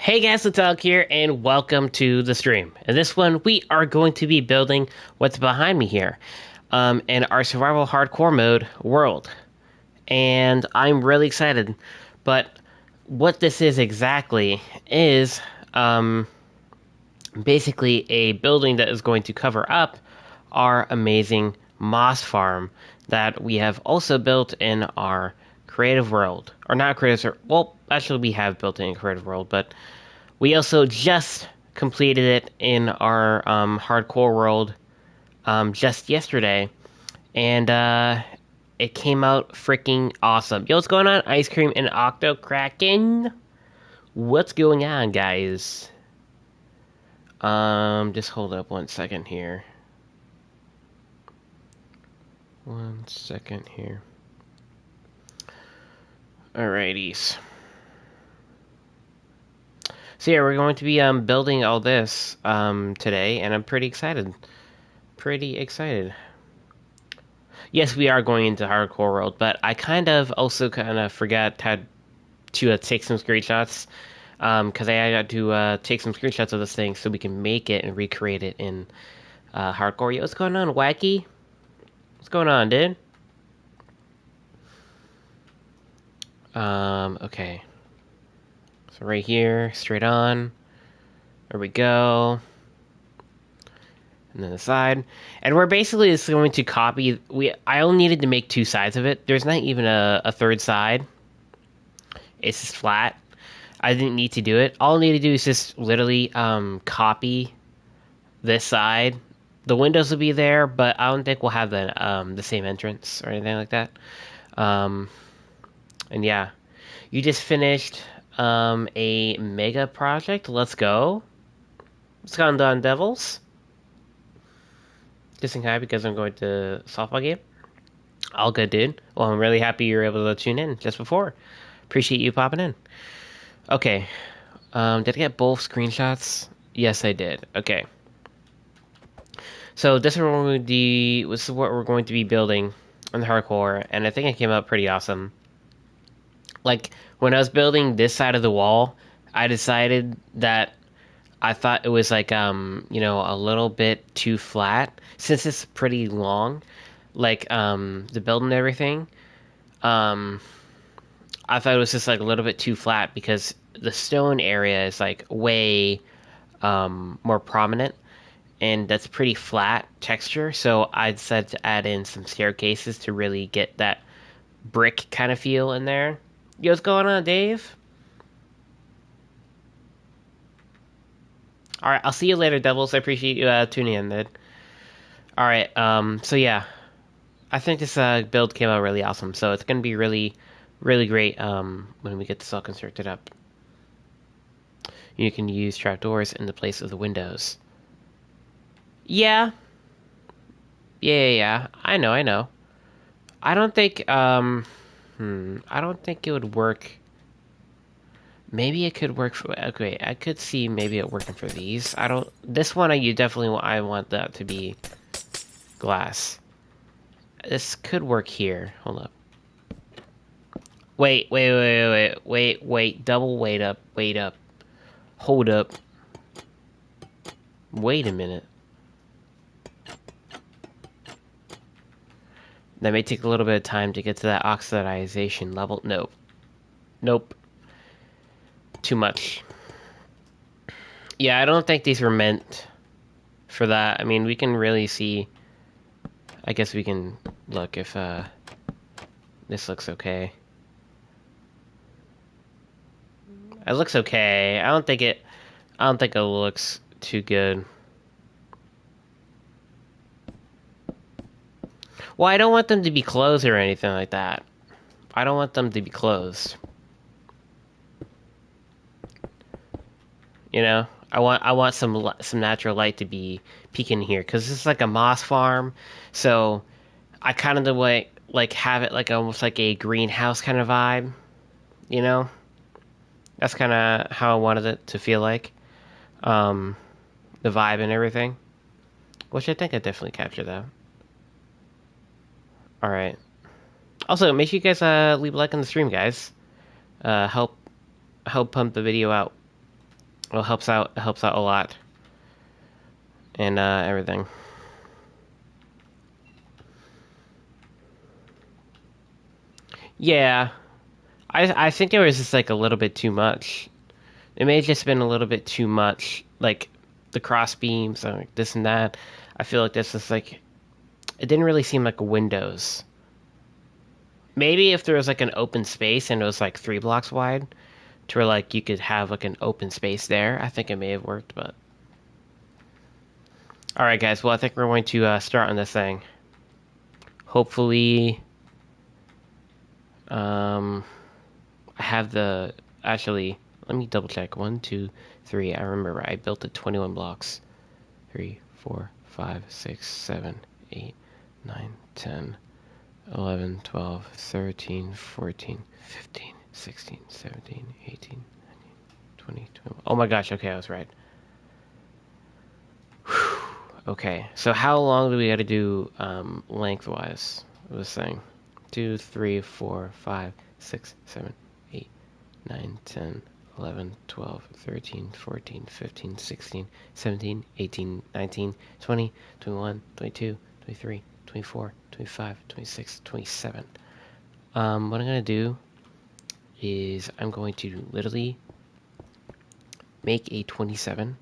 Hey guys, it's Alec here, and welcome to the stream. In this one, we are going to be building what's behind me here, in our survival hardcore mode world. And I'm really excited. But what this is exactly is, basically a building that is going to cover up our amazing moss farm that we have also built in our creative world. Or not creative, well, actually we have built it in creative world, but we also just completed it in our hardcore world just yesterday, and it came out freaking awesome. Yo, what's going on? Ice Cream and Octo Kraken? What's going on, guys? Just hold up 1 second here. 1 second here. Alrighties. So yeah, we're going to be building all this today, and I'm pretty excited. Pretty excited. Yes, we are going into hardcore world, but I also forgot to take some screenshots because I got to take some screenshots of this thing so we can make it and recreate it in hardcore. Yo, what's going on, Wacky? What's going on, dude? Okay. So right here, straight on. There we go. And then the side. And we're basically just going to copy. I only needed to make two sides of it. There's not even a third side. It's just flat. I didn't need to do it. All I need to do is just literally copy this side. The windows will be there, but I don't think we'll have the same entrance or anything like that. Um, and yeah, you just finished a mega project. Let's go. What's going on, Devils? Just saying hi because I'm going to softball game. All good, dude. Well, I'm really happy you were able to tune in just before. Appreciate you popping in. Okay. Did I get both screenshots? Yes, I did. Okay. So this is what we're going to be building in the hardcore, and I think it came out pretty awesome. Like when I was building this side of the wall, I decided that I thought it was like a little bit too flat since it's pretty long, like the build and everything. Um, I thought it was just like a little bit too flat because the stone area is like way more prominent and that's pretty flat texture. So I decided to add in some staircases to really get that brick kind of feel in there. Yo, what's going on, Dave? All right, I'll see you later, Devils. I appreciate you tuning in, dude. All right, so yeah, I think this build came out really awesome. So it's gonna be really, really great when we get this all constructed up. You can use trapdoors in the place of the windows. Yeah, yeah. I know. I don't think I don't think it would work. Maybe it could work for. Okay, I could see maybe it working for these. I don't. This one, you definitely. I want that to be glass. This could work here. Hold up. Wait. Double wait up. Wait up. Hold up. Wait a minute. That may take a little bit of time to get to that oxidization level. Nope. Nope. Too much. Yeah, I don't think these were meant for that. I mean, we can really see. I guess we can look if this looks okay. It looks okay. I don't think it looks too good. Well, I don't want them to be closed or anything like that. I don't want them to be closed. You know, I want some natural light to be peeking here because this is like a moss farm, so I kind of the way like have it like almost like a greenhouse kind of vibe. You know, that's kind of how I wanted it to feel like, um, the vibe and everything, which I think I definitely captured that. All right. Also, make sure you guys leave a like on the stream, guys. Help pump the video out. Well, it helps out a lot. And everything. Yeah, I think it was just like a little bit too much. It may have just been a little bit too much, like the cross beams and like this and that. I feel like this is like it didn't really seem like a Windows. Maybe if there was like an open space and it was like 3 blocks wide, to where like you could have like an open space there, I think it may have worked. But all right, guys. Well, I think we're going to start on this thing. Hopefully, I have the actually. Let me double check. 1, 2, 3. I remember I built it 21 blocks. 3, 4, 5, 6, 7, 8, 9, 10, 11, 12, 13, 14, 15, 16, 17, 18, 19, 20, 21. Oh my gosh, okay, I was right. Whew. Okay, so how long do we gotta do lengthwise of this thing? 2, 3, 4, 5, 6, 7, 8, 9, 10, 11, 12, 13, 14, 15, 16, 17, 18, 19, 20, 21, 22, 23, 24, 25, 26, 27. What I'm going to do is I'm going to literally make a 27.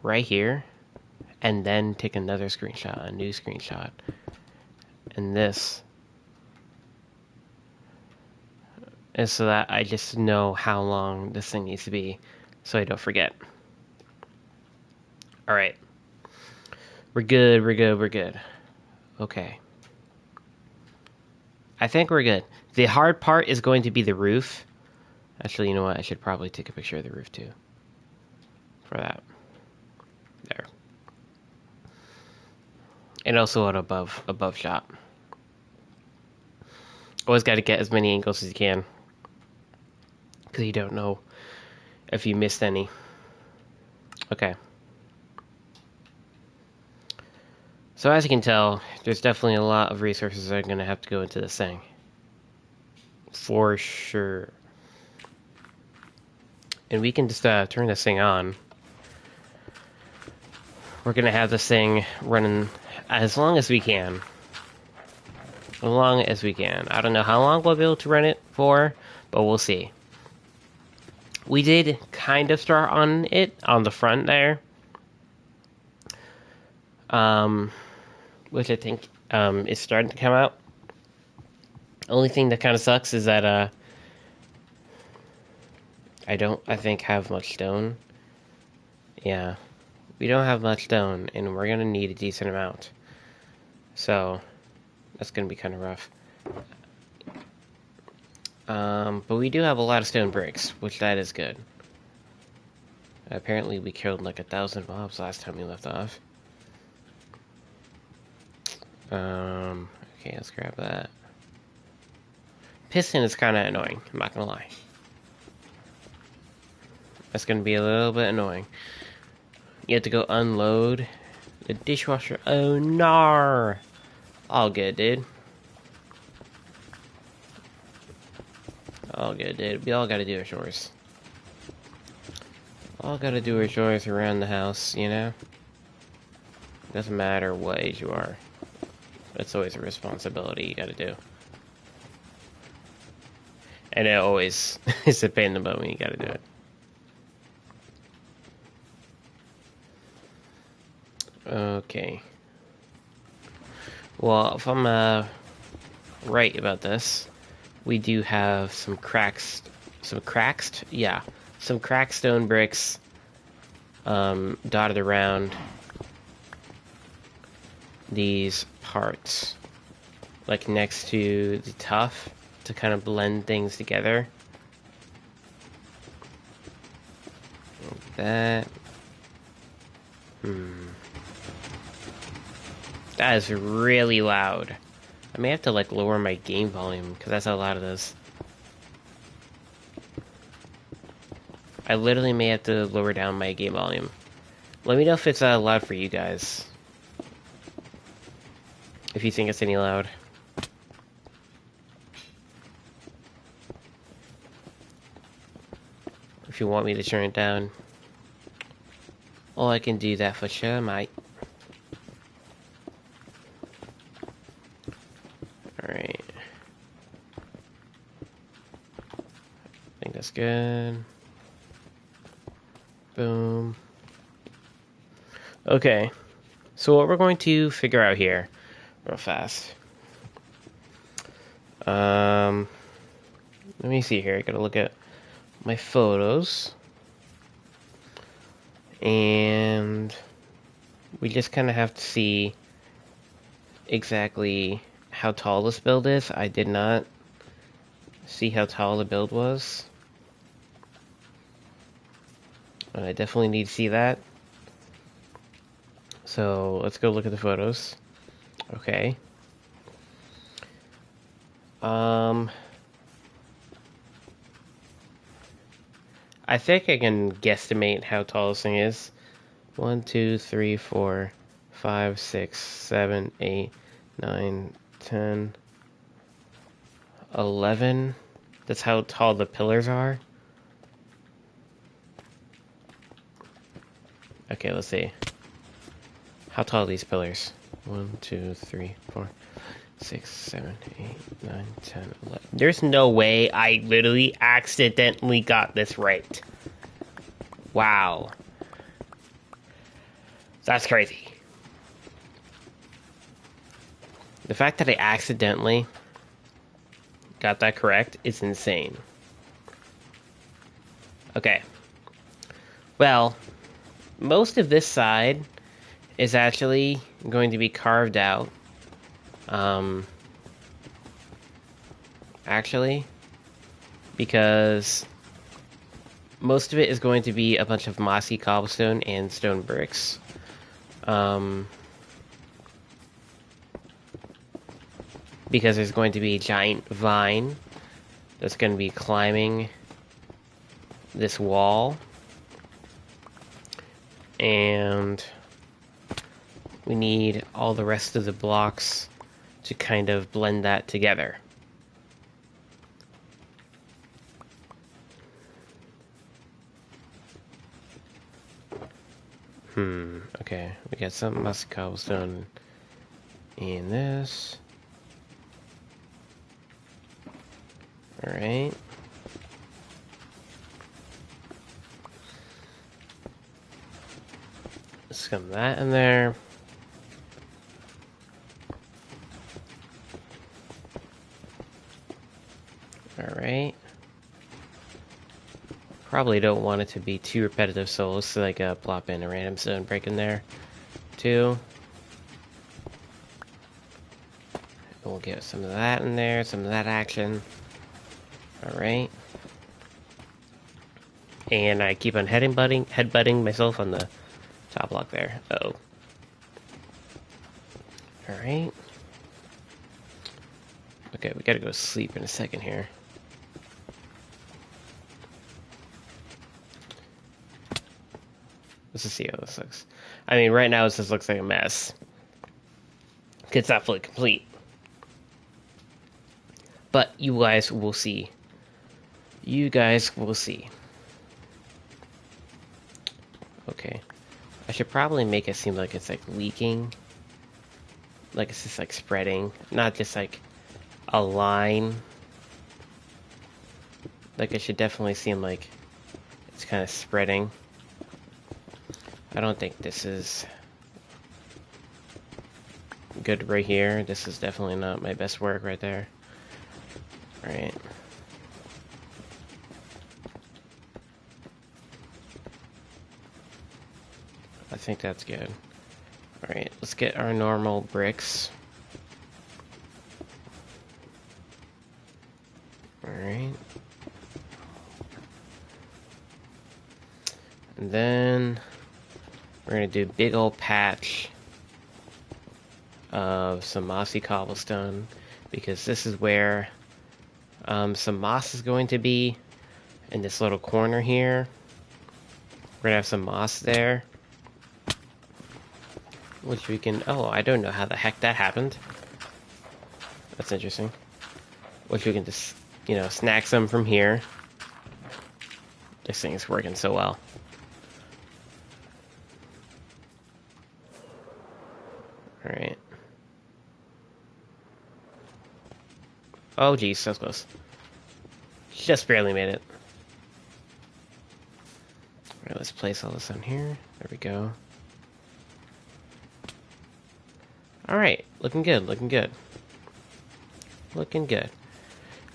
Right here, and then take another screenshot, a new screenshot. And this is so that I just know how long this thing needs to be so I don't forget. Alright. We're good, we're good, we're good. Okay. I think we're good. The hard part is going to be the roof. Actually, you know what? I should probably take a picture of the roof too. For that. There. And also an above shot. Always got to get as many angles as you can. Because you don't know if you missed any. Okay. So as you can tell, there's definitely a lot of resources that are going to have to go into this thing. For sure. And we can just turn this thing on. We're going to have this thing running as long as we can. As long as we can. I don't know how long we'll be able to run it for, but we'll see. We did kind of start on it on the front there. Which I think is starting to come out. Only thing that kind of sucks is that I don't, I think, have much stone. Yeah. We don't have much stone, and we're going to need a decent amount. So, that's going to be kind of rough. But we do have a lot of stone bricks, which that is good. Apparently we killed like 1,000 mobs last time we left off. Okay, let's grab that. Piston is kind of annoying, I'm not gonna lie. That's gonna be a little bit annoying. You have to go unload the dishwasher. Oh, no! All good, dude. All good, dude. We all gotta do our chores. All gotta do our chores around the house, you know? Doesn't matter what age you are. It's always a responsibility you gotta do. And it always is a pain in the butt when you gotta do it. Okay. Well, if I'm right about this, we do have some cracked stone bricks dotted around these parts, like next to the tuff, to kind of blend things together. Like that. That is really loud. I may have to like lower my game volume because that's how loud it is. I literally may have to lower down my game volume. Let me know if it's loud for you guys. If you think it's any loud. if you want me to turn it down. Oh, I can do that for sure, mate. Alright. I think that's good. Boom. Okay. So what we're going to figure out here, real fast. Let me see here. I gotta look at my photos. And we just kind of have to see exactly how tall this build is. I did not see how tall the build was. And I definitely need to see that. So let's go look at the photos. Okay. I think I can guesstimate how tall this thing is. 1, 2, 3, 4, 5, 6, 7, 8, 9, 10, 11. That's how tall the pillars are. Okay, let's see. How tall are these pillars? 1, 2, 3, 4, 6, 7, 8, 9, 10, 11. There's no way I literally accidentally got this right. Wow. That's crazy. The fact that I accidentally got that correct is insane. Okay. Well, most of this side is actually going to be carved out. Actually, because most of it is going to be a bunch of mossy cobblestone and stone bricks. Because there's going to be a giant vine that's going to be climbing this wall. And we need all the rest of the blocks to kind of blend that together. Okay. We got some mossy cobblestone in this. Alright. Scum that in there. Alright. Probably don't want it to be too repetitive, so let's like plop in a random stone break in there too. And we'll get some of that in there, some of that action. Alright. And I keep on headbutting myself on the top block there. Uh-oh. Alright. Okay, we gotta go sleep in a second here. Let's just see how this looks. I mean, right now this just looks like a mess. It's not fully complete. But you guys will see. You guys will see. Okay. I should probably make it seem like it's like leaking. Like it's just like spreading. Not just like a line. Like it should definitely seem like it's kind of spreading. I don't think this is good right here. This is definitely not my best work right there. Alright. I think that's good. Alright, let's get our normal bricks. Alright. And then we're gonna do a big old patch of some mossy cobblestone, because this is where some moss is going to be in this little corner here. We're gonna have some moss there, which we can... Oh, I don't know how the heck that happened. That's interesting. Which we can just, you know, snack some from here. This thing is working so well. Alright. Oh, geez, so close. Just barely made it. Alright, let's place all this on here. There we go. Alright, looking good, looking good. Looking good.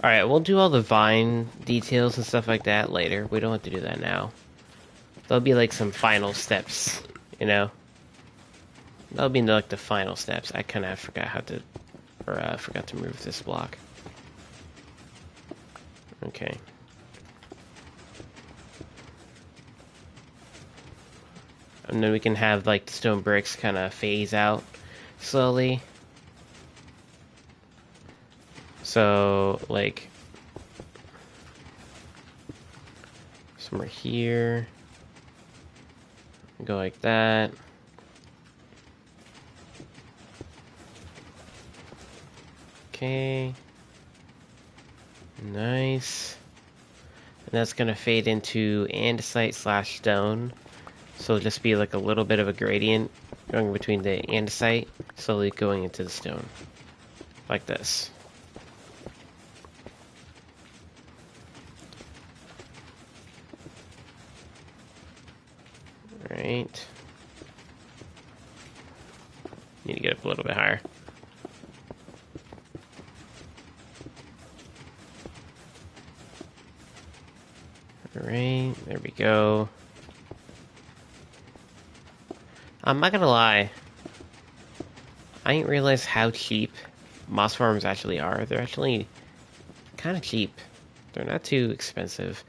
Alright, we'll do all the vine details and stuff like that later. We don't have to do that now. There'll be like some final steps, you know? That'll be like the final steps. I kind of forgot how to, or forgot to move this block. Okay. And then we can have like the stone bricks kind of phase out slowly. So, like, somewhere here. Go like that. Okay. Nice. And that's gonna fade into andesite / stone. So it'll just be like a little bit of a gradient going between the andesite, slowly going into the stone. Like this. Alright. Need to get up a little bit higher. Alright, there we go. I'm not gonna lie. I didn't realize how cheap moss farms actually are. They're actually kind of cheap. They're not too expensive.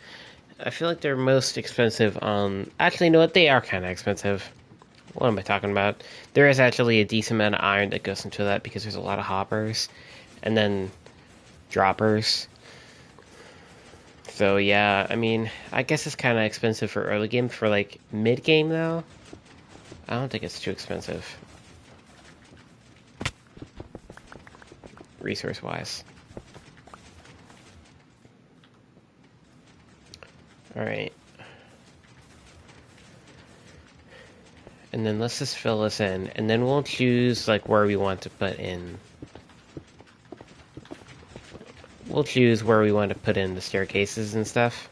I feel like they're most expensive on... Actually, you know what? They are kind of expensive. What am I talking about? There is actually a decent amount of iron that goes into that because there's a lot of hoppers. And then droppers. So yeah, I mean, I guess it's kind of expensive for early game. For like mid game though, I don't think it's too expensive. Resource wise. Alright. And then let's just fill this in, and then we'll choose like where we want to put in. We'll choose where we want to put in the staircases and stuff.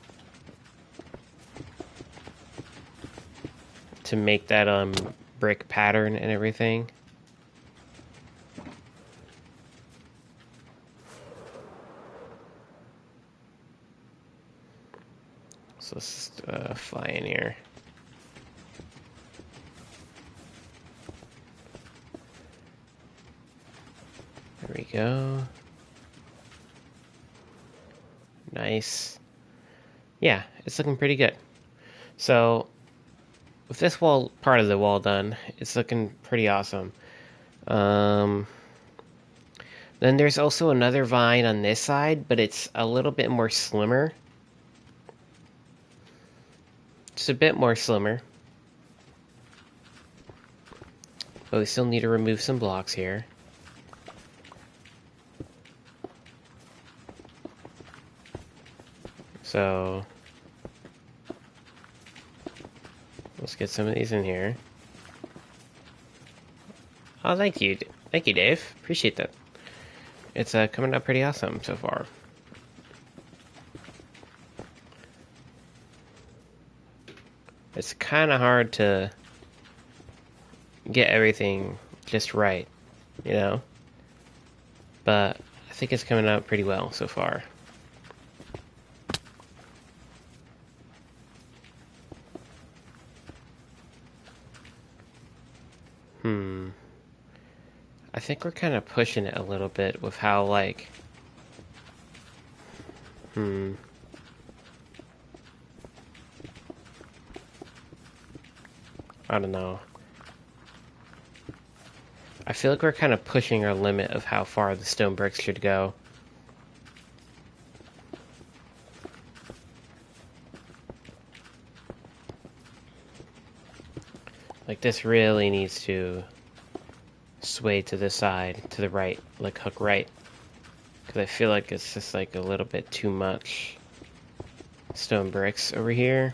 To make that brick pattern and everything. So let's just fly in here. There we go. Nice. Yeah, it's looking pretty good. So, with this wall, part of the wall done, it's looking pretty awesome. Then there's also another vine on this side, but it's a little bit more slimmer. Just a bit more slimmer. But we still need to remove some blocks here. So, let's get some of these in here. Oh, thank you. Thank you, Dave. Appreciate that. It's coming out pretty awesome so far. It's kind of hard to get everything just right, you know? But I think it's coming out pretty well so far. I think we're kind of pushing it a little bit with how, like... I don't know. I feel like we're kind of pushing our limit of how far the stone bricks should go. Like, this really needs to sway to the side, to the right, like hook right. Because I feel like it's just like a little bit too much. stone bricks over here.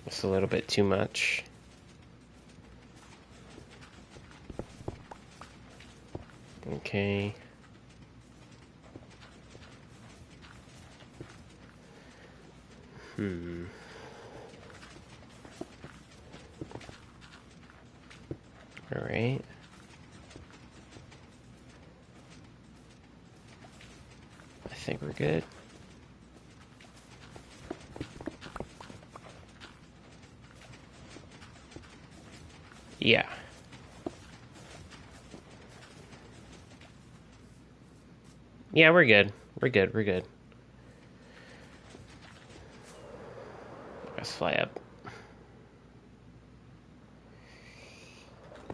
It's a little bit too much. Okay. Alright. I think we're good. Yeah. Yeah, we're good. We're good. We're good. Let's fly up.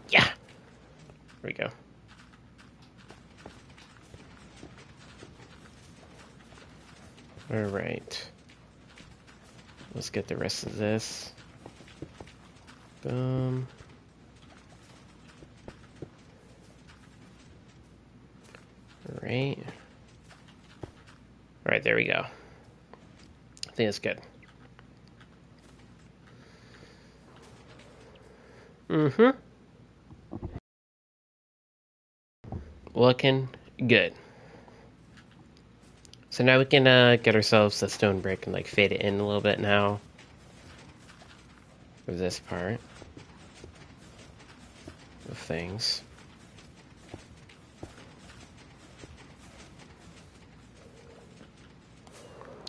Yeah. There we go. Alright. Let's get the rest of this. Boom. Alright. Alright, there we go. I think that's good. Mm-hmm. Looking good. So now we can get ourselves a stone brick and like fade it in a little bit now. For this part of things.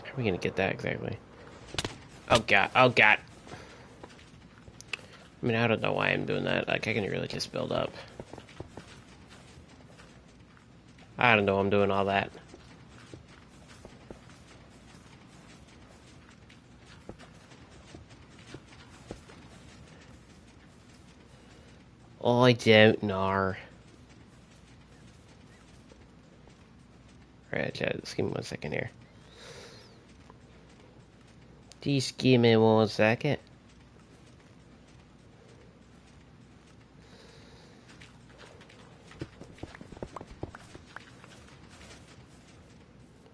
How are we gonna get that exactly? Oh god, oh god. I mean, I don't know why I'm doing that. Like, I can really just build up. I don't know I'm doing all that. Oh, I don't know. Alright, just give me 1 second here. Just give me 1 second.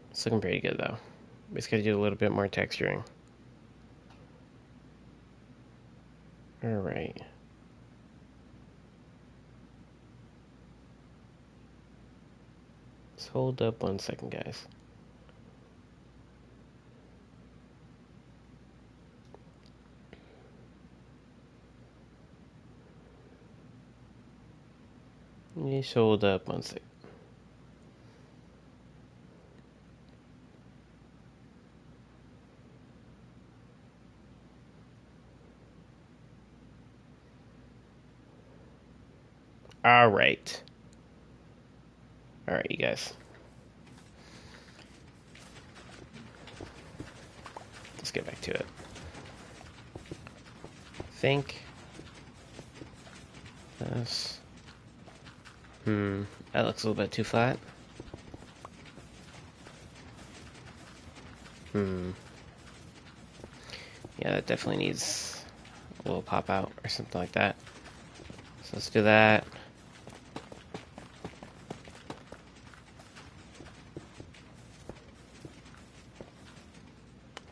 It's looking pretty good though. We just gotta do a little bit more texturing. Alright. Let's hold up 1 second, guys. Just hold up 1 second. Alright. Alright, you guys. Let's get back to it. Think. This. That looks a little bit too flat. Yeah, that definitely needs a little pop out or something like that. So let's do that.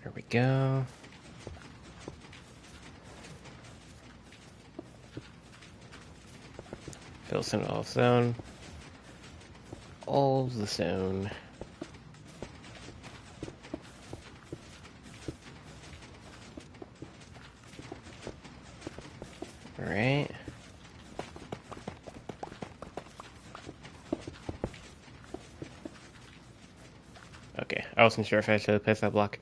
There we go. Fill some all zone. All the zone. Alright. Okay, I wasn't sure if I should place that block.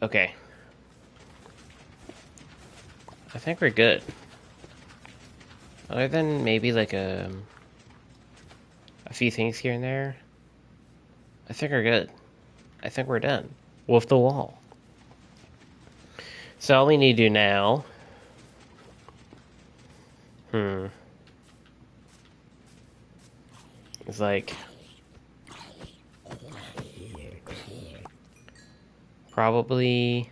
Okay. I think we're good. Other than maybe like a few things here and there, I think we're good. I think we're done with the wall. So all we need to do now, is like probably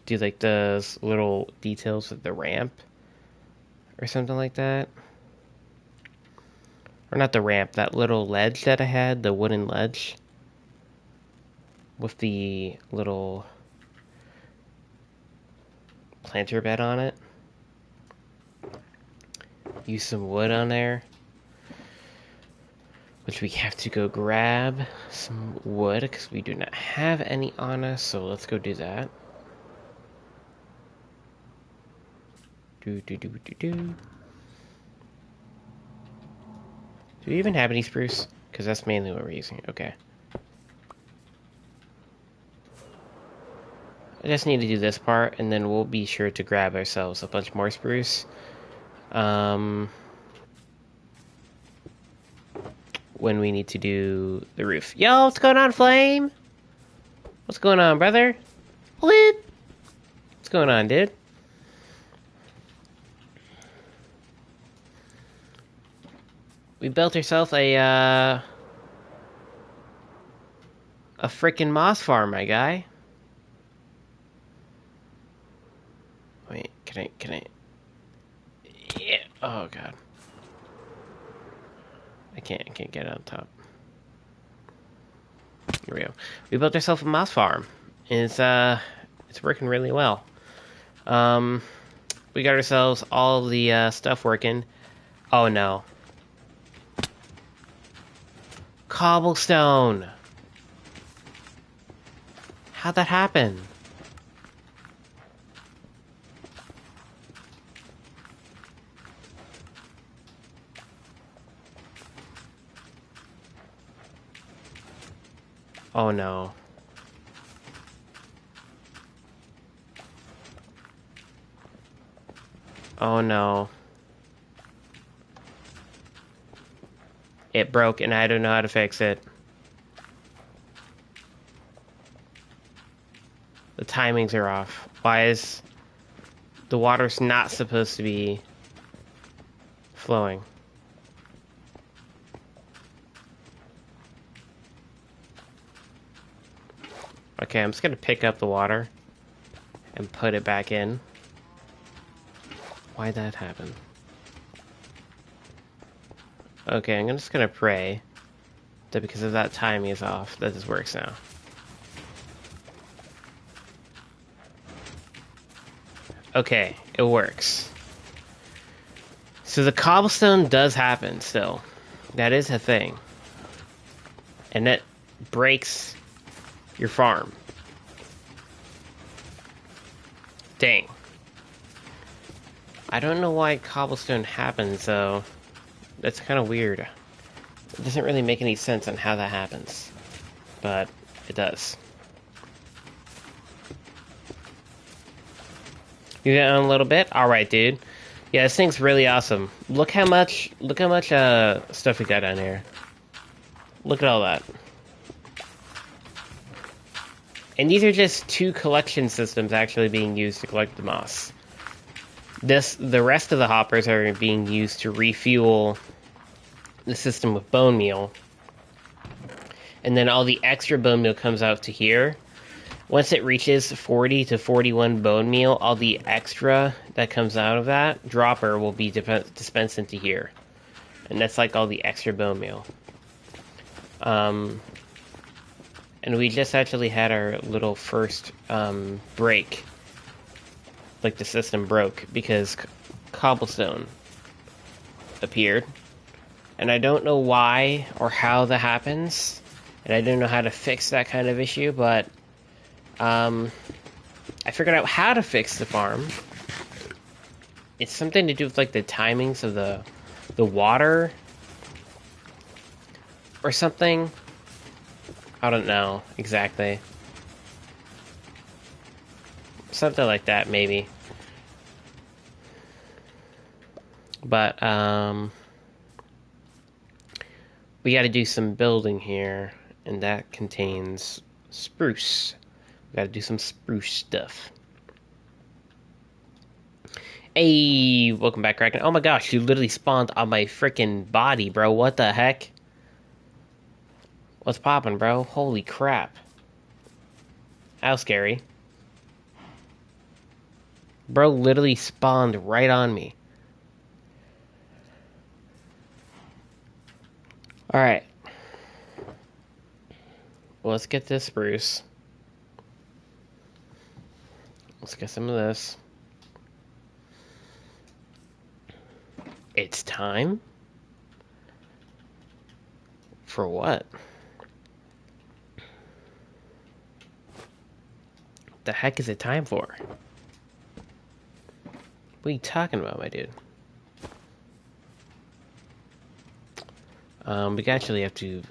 do like those little details of the ramp or something like that. Or not the ramp, that little ledge that I had, the wooden ledge. With the little planter bed on it. Use some wood on there. Which we have to go grab some wood because we do not have any on us, so let's go do that. Do we even have any spruce? Because that's mainly what we're using. Okay. I just need to do this part, and then we'll be sure to grab ourselves a bunch more spruce. When we need to do the roof. Yo, what's going on, Flame? What's going on, brother? What? What's going on, dude? We built ourselves a freaking moss farm, my guy. Wait, can I? Yeah. Oh god. I can't get it on top. Here we go. We built ourselves a moss farm. It's working really well. We got ourselves all the stuff working. Oh no. Cobblestone. How'd that happen? Oh no. Oh no. It broke and I don't know how to fix it. The timings are off. Why is the water's not supposed to be flowing? Okay, I'm just gonna pick up the water and put it back in. Why'd that happen? Okay, I'm just gonna pray that because of that timing is off, that this works now. Okay, it works. So the cobblestone does happen still. That is a thing. And it breaks your farm. Dang. I don't know why cobblestone happens, though. That's kind of weird. It doesn't really make any sense on how that happens. But it does. You got on a little bit? Alright, dude. Yeah, this thing's really awesome. Look how much stuff we got on here. Look at all that. And these are just 2 collection systems actually being used to collect the moss. The rest of the hoppers are being used to refuel the system with bone meal. And then all the extra bone meal comes out to here. Once it reaches 40 to 41 bone meal, all the extra that comes out of that dropper will be dispensed into here. And that's like all the extra bone meal. And we just actually had our little first break. Like the system broke because cobblestone appeared. And I don't know why or how that happens. And I don't know how to fix that kind of issue, but I figured out how to fix the farm. It's something to do with like the timings of the water or something. I don't know exactly. Something like that, maybe. But, we gotta do some building here, and that contains spruce. We gotta do some spruce stuff. Hey, welcome back, Kraken. Oh my gosh, you literally spawned on my freaking body, bro. What the heck? What's poppin', bro? Holy crap. How scary. Bro literally spawned right on me. Alright. Let's get this spruce. Let's get some of this. It's time? For what? The heck is it time for? What are you talking about, my dude? We actually have to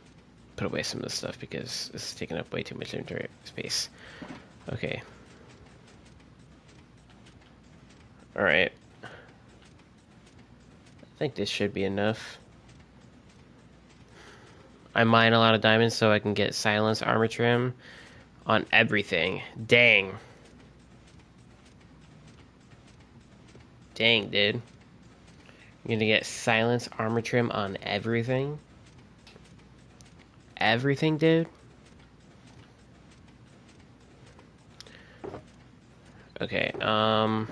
put away some of this stuff because this is taking up way too much inventory space. Okay. Alright. I think this should be enough. I mine a lot of diamonds so I can get silence armor trim on everything. Dang. Dang, dude. You're gonna get silence armor trim on everything? Everything, dude? Okay, alright,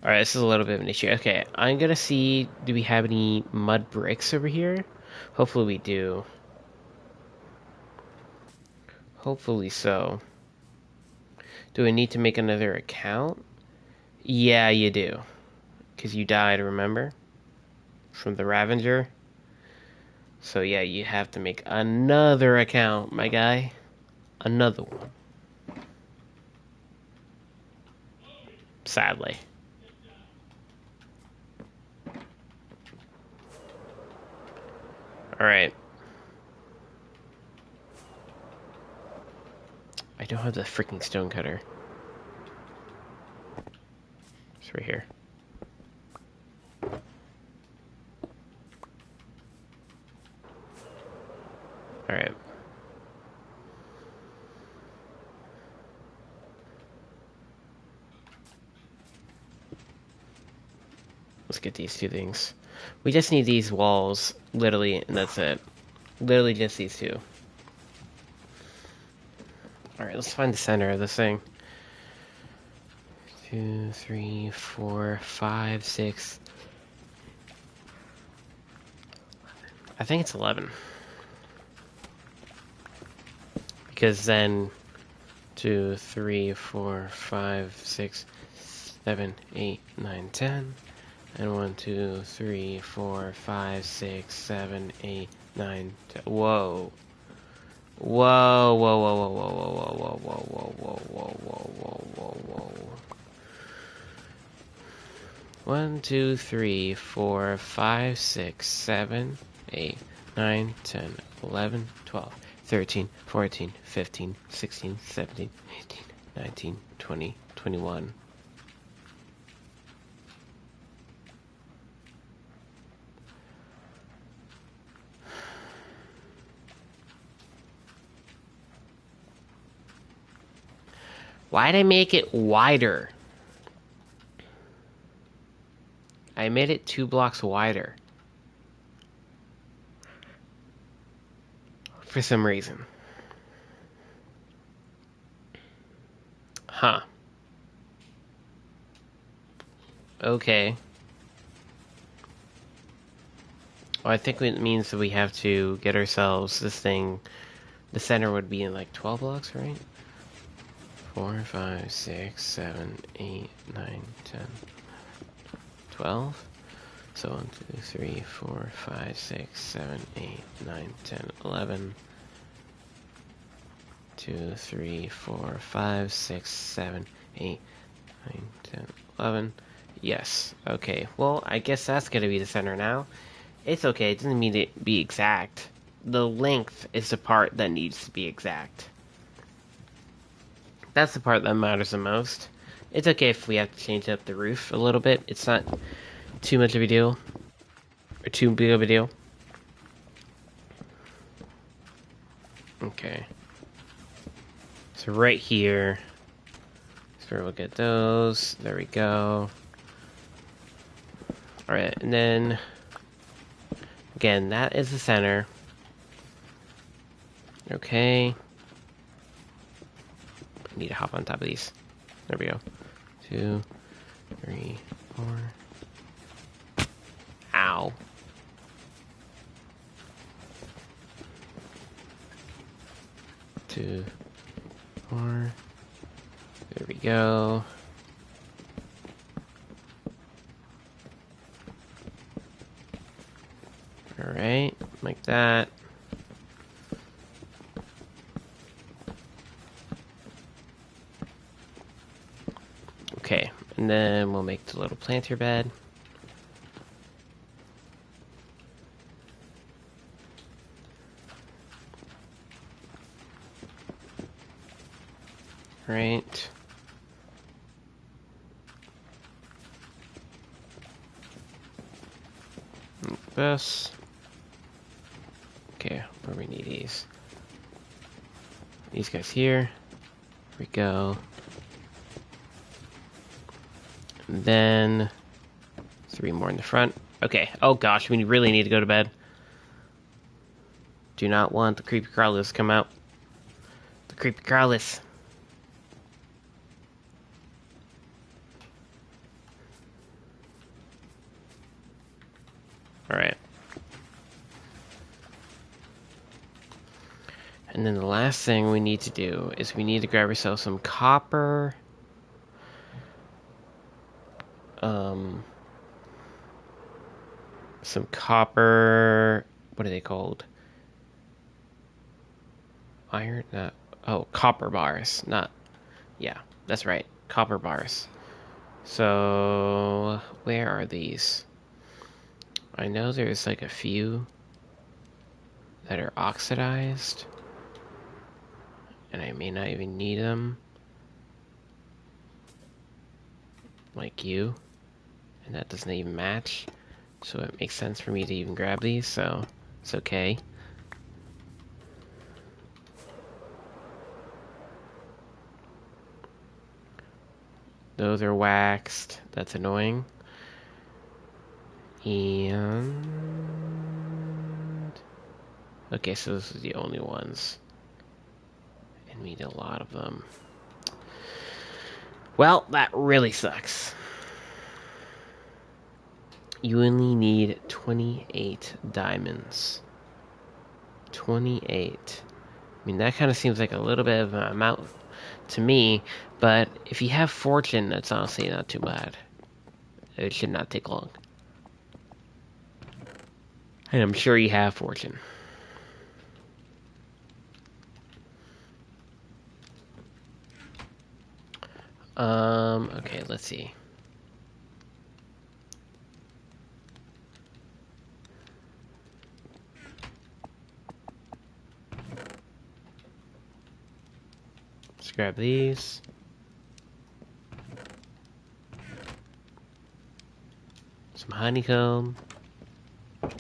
this is a little bit of an issue. Okay, I'm gonna see, do we have any mud bricks over here? Hopefully we do. Hopefully so. Do I need to make another account? Yeah, you do. Because you died, remember? From the Ravager. So yeah, you have to make another account, my guy. Another one. Sadly. Alright. I don't have the freaking stone cutter. It's right here. Alright. Let's get these two things. We just need these walls, literally, and that's it. Literally just these two. Alright, let's find the center of this thing. 2, 3, 4, 5, 6. I think it's 11. Because then 2, 3, 4, 5, 6, 7, 8, 9, 10. And 1, 2, 3, 4, 5, 6, 7, 8, 9, 10. Whoa. Whoa, whoa, whoa, whoa, whoa, whoa, whoa, whoa, whoa, whoa, whoa, whoa, whoa, whoa, whoa. 1, 2, 3, 4, 5, 6, 7, 8, 9, 10, 11, 12, 13, 14, 15, 16, 17, 18, 19, 20, 21. Why'd I make it wider? I made it 2 blocks wider. For some reason. Huh. Okay. Well, I think it means that we have to get ourselves this thing. The center would be in like 12 blocks, right? 4, 5, 6, 7, 8, 9, 10, 12. So 1, 2, 3, 4, 5, 6, 7, 8, 9, 10, 11. 2, 3, 4, 5, 6, 7, 8, 9, 10, 11. Yes. Okay. Well, I guess that's gonna be the center now. It's okay. It doesn't mean to be exact. The length is the part that needs to be exact. That's the part that matters the most. It's okay if we have to change up the roof a little bit. It's not too much of a deal. Or too big of a deal. Okay. So right here. So we'll get those. There we go. Alright, and then again, that is the center. Okay. I need to hop on top of these. There we go. 2, 3, 4. Ow. 2, 4. There we go. Alright, like that. Okay, and then we'll make the little planter bed. Right. Like this. Okay, where we need these. These guys here. Here we go. And then 3 more in the front. Okay. Oh gosh, we really need to go to bed. Do not want the creepy crawlers to come out. The creepy crawlers. Alright. And then the last thing we need to do is we need to grab ourselves some copper. Some copper. What are they called? Iron? Oh, copper bars. Not. Yeah, that's right. Copper bars. So, where are these? I know there's like a few that are oxidized. And I may not even need them. Like you. And that doesn't even match. So it makes sense for me to even grab these, so it's okay. Those are waxed. That's annoying. And... okay, so this is the only ones. And we need a lot of them. Well, that really sucks. You only need 28 diamonds. 28. I mean, that kind of seems like a little bit of an amount to me, but if you have fortune, that's honestly not too bad. It should not take long. And I'm sure you have fortune. Okay, let's see. Let's grab these. Some honeycomb. We're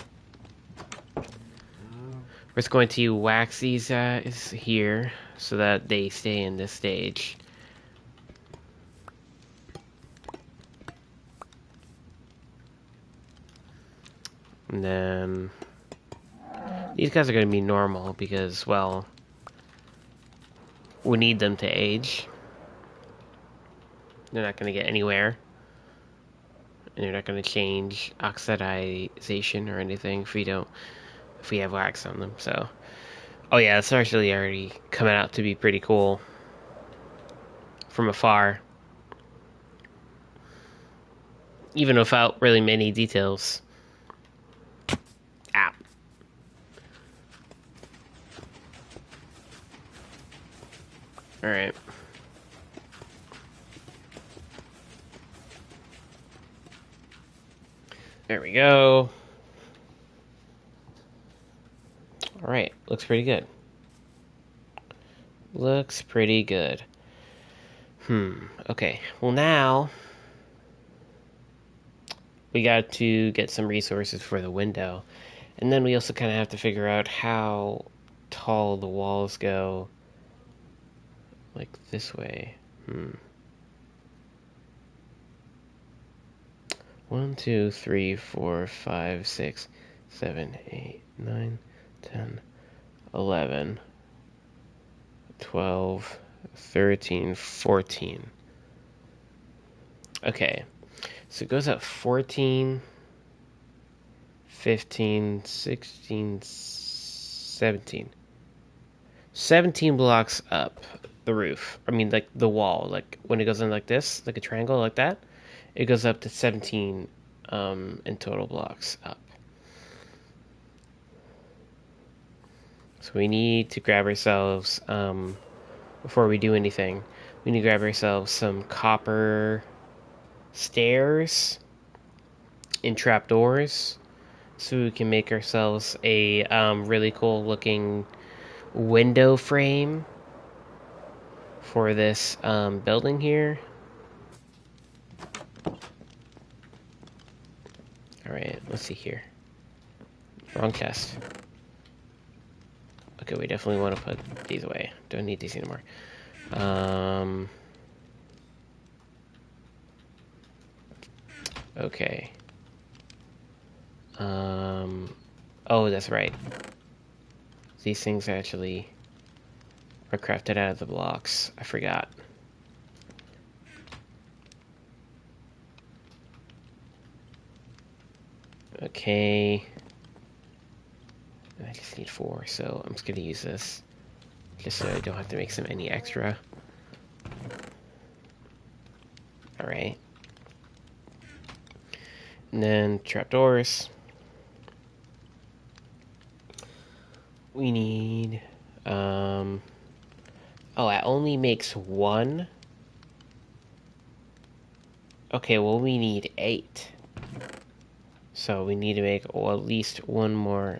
just going to wax these guys here so that they stay in this stage. And then these guys are going to be normal because, well, we need them to age. They're not going to get anywhere. And they're not going to change oxidization or anything if we have wax on them. So, oh yeah, it's actually already coming out to be pretty cool from afar. Even without really many details. Ah. Alright. There we go. Alright, looks pretty good. Looks pretty good. Okay. Well, now we got to get some resources for the window. And then we also kind of have to figure out how tall the walls go. Like this way. 1, 2, 3, 4, 5, 6, 7, 8, 9, 10, 11, 12, 13, 14. Okay. So it goes up 14, 15, 16, 17. 17 blocks up the roof. I mean, like the wall. Like when it goes in like this, like a triangle like that, it goes up to 17 in total blocks up. So we need to grab ourselves, before we do anything, we need to grab ourselves some copper stairs and trapdoors so we can make ourselves a really cool looking window frame for this building here. Alright, let's see here. Wrong chest. Okay, we definitely want to put these away. Don't need these anymore. Okay. Oh, that's right. These things actually are crafted out of the blocks. I forgot. Okay. I just need 4, so I'm just gonna use this. Just so I don't have to make any extra. Alright. And then trapdoors. We need, oh, that only makes 1. Okay, well, we need 8. So we need to make at least one more,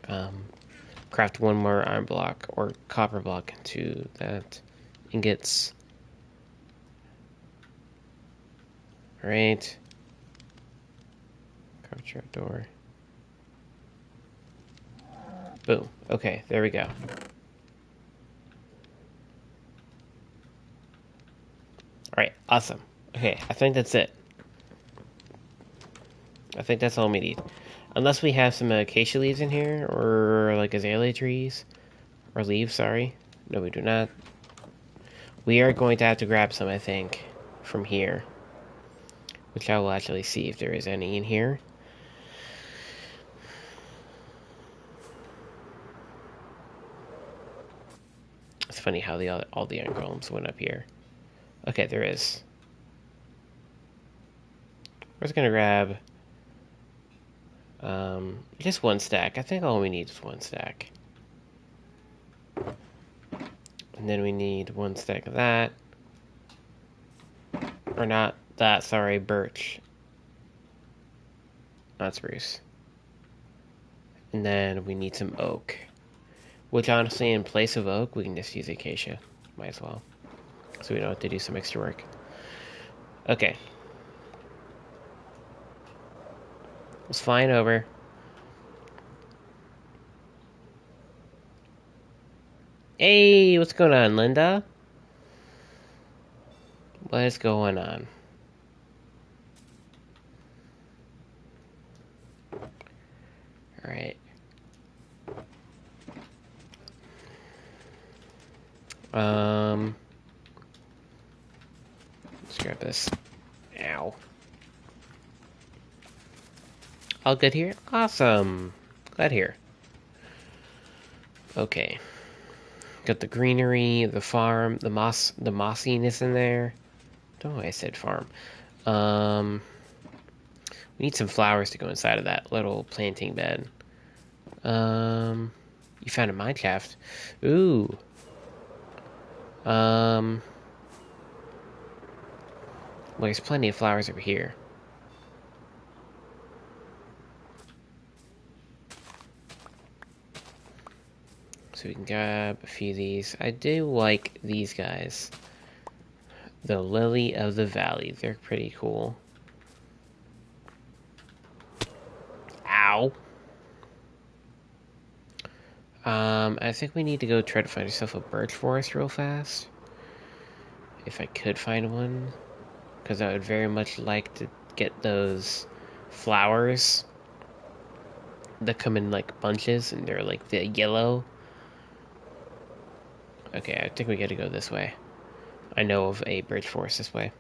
craft one more iron block or copper block into that ingots. Alright. Copper trapdoor. Boom. Okay, there we go. Alright, awesome. Okay, I think that's it. I think that's all we need. Unless we have some acacia leaves in here, or like azalea trees. Or leaves, sorry. No, we do not. We are going to have to grab some, I think, from here. Which I will actually see if there is any in here. It's funny how all the iron golems went up here. Okay, there is. We're just gonna grab just 1 stack. I think all we need is 1 stack. And then we need 1 stack of that. Or not that, sorry, birch. Not spruce. And then we need some oak. Which honestly, in place of oak, we can just use acacia. Might as well. So we don't have to do some extra work. Okay. Let's flying over. Hey, what's going on, Linda? What is going on? Alright. Let's grab this. Ow. All good here? Awesome. Glad here. Okay. Got the greenery, the farm, the mossiness in there. Don't know why I said farm. We need some flowers to go inside of that little planting bed. You found a minecraft. Ooh. Well, there's plenty of flowers over here. So we can grab a few of these. I do like these guys. The Lily of the Valley. They're pretty cool. Ow. I think we need to go try to find ourselves a birch forest real fast. If I could find one. Because I would very much like to get those flowers that come in like bunches and they're like the yellow. Okay, I think we gotta go this way. I know of a birch forest this way.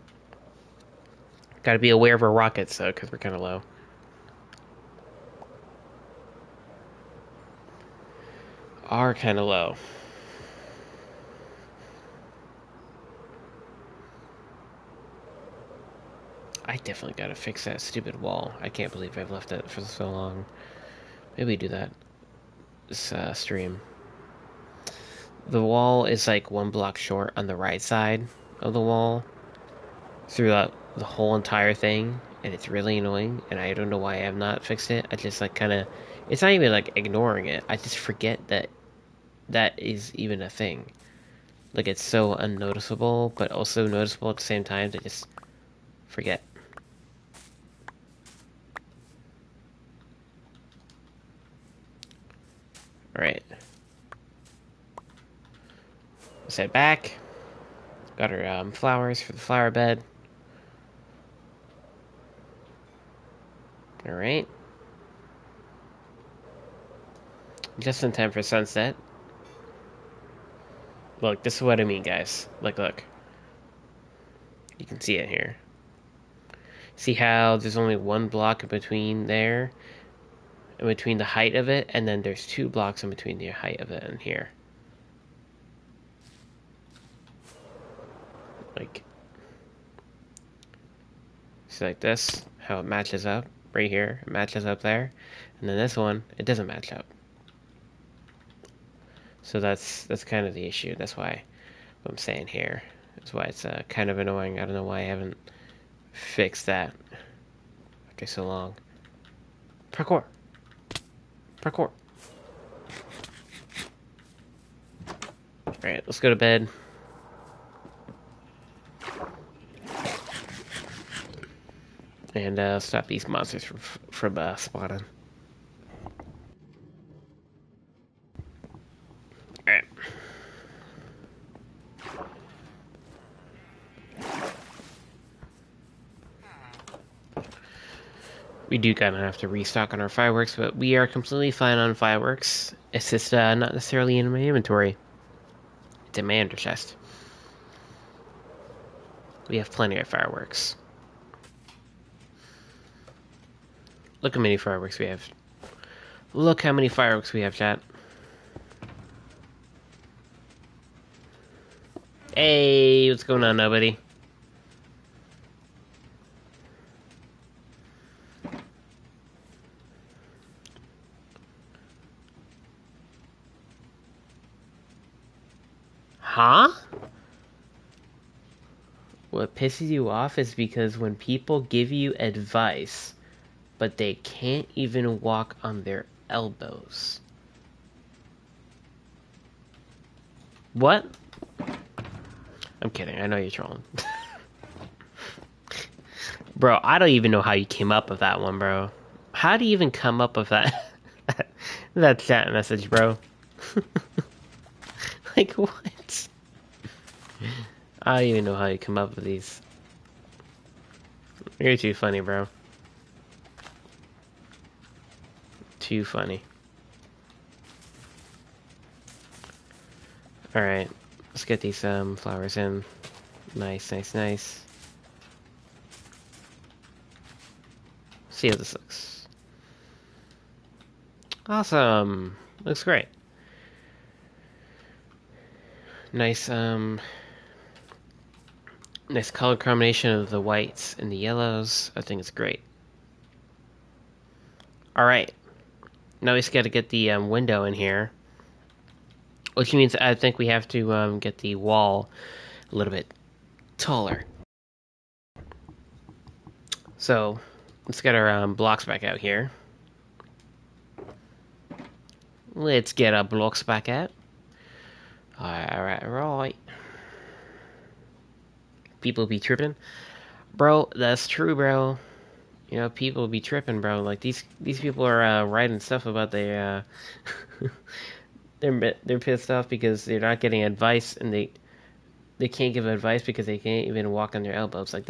Gotta be aware of our rockets though, because we're kind of low. Are kind of low. I definitely gotta fix that stupid wall. I can't believe I've left it for so long. Maybe do that this stream. The wall is like 1 block short on the right side of the wall throughout the whole entire thing, and it's really annoying, and I don't know why I have not fixed it. I just like kind of, it's not even like ignoring it. I just forget that that is even a thing. Like it's so unnoticeable, but also noticeable at the same time to just forget. Alright. Set back. Got our flowers for the flower bed. Alright. Just in time for sunset. Look, this is what I mean, guys. Look. You can see it here. See how there's only 1 block in between there? In between the height of it, and then there's 2 blocks in between the height of it and here. Like, see like this, how it matches up right here, it matches up there, and then this one, it doesn't match up. So that's kind of the issue. That's why what I'm saying here. That's why it's kind of annoying. I don't know why I haven't fixed that. Okay, so long. Parkour. Parkour. Alright, let's go to bed. And stop these monsters from spawning. Alright. We do kind of have to restock on our fireworks, but we are completely fine on fireworks. It's just not necessarily in my inventory. It's in my ender chest. We have plenty of fireworks. Look how many fireworks we have. Look how many fireworks we have, chat. Hey, what's going on, nobody? Huh? What pisses you off is because when people give you advice, but they can't even walk on their elbows. What? I'm kidding, I know you're trolling. Bro, I don't even know how you came up with that one, bro. How do you even come up with that? that chat message, bro? Like, what? I don't even know how you come up with these. You're too funny, bro. Too funny. Alright, let's get these flowers in. Nice. See how this looks. Awesome. Looks great. Nice nice color combination of the whites and the yellows. I think it's great. Alright. Now we just gotta get the window in here. Which means I think we have to get the wall a little bit taller. So, let's get our blocks back out here. Let's get our blocks back out. Alright. People be tripping. Bro, that's true, bro. You know, people be tripping, bro. Like, these people are writing stuff about they, they're pissed off because they're not getting advice, and they can't give advice because they can't even walk on their elbows. Like,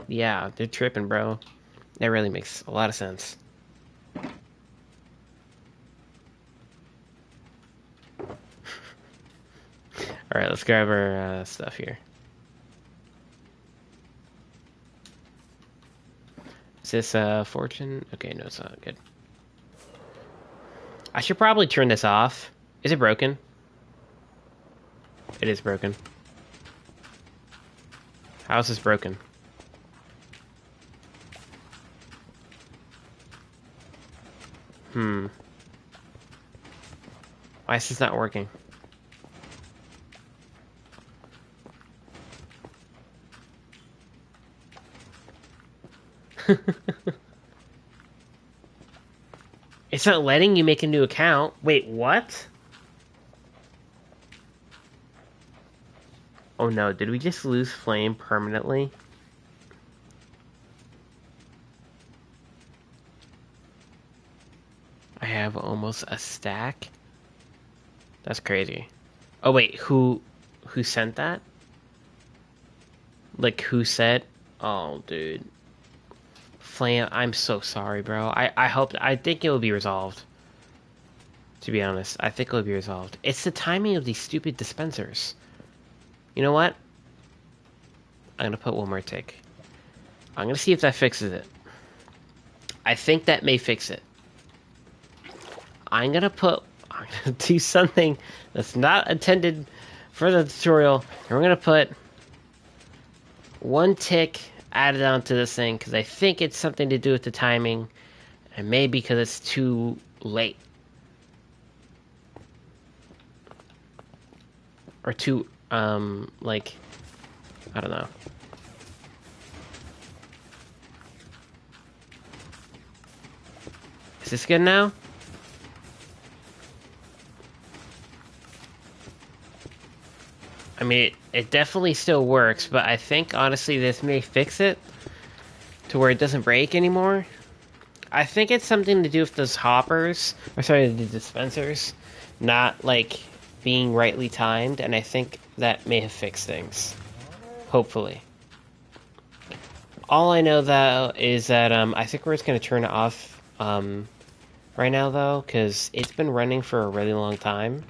yeah, they're tripping, bro. That really makes a lot of sense. Alright, let's grab our stuff here. Is this fortune? Okay, no, it's not good. I should probably turn this off. Is it broken? It is broken. How is this broken? Why is this not working? It's not letting you make a new account. Wait, what? Oh no, did we just lose Flame permanently? I have almost a stack. That's crazy. Oh wait, who sent that? Like who said? Oh dude. Flame, I'm so sorry, bro. I think it will be resolved. To be honest, I think it will be resolved. It's the timing of these stupid dispensers. You know what? I'm gonna put one more tick. I'm gonna see if that fixes it. I think that may fix it. I'm gonna do something that's not intended for the tutorial. And we're gonna put one tick added onto this thing because I think it's something to do with the timing, and maybe because it's too late. Or too, like, I don't know. Is this good now? I mean, it definitely still works, but I think, honestly, this may fix it to where it doesn't break anymore. I think it's something to do with those hoppers, or sorry, the dispensers, not, like, being rightly timed, and I think that may have fixed things. Hopefully. All I know, though, is that, I think we're just going to turn it off, right now, though, because it's been running for a really long time,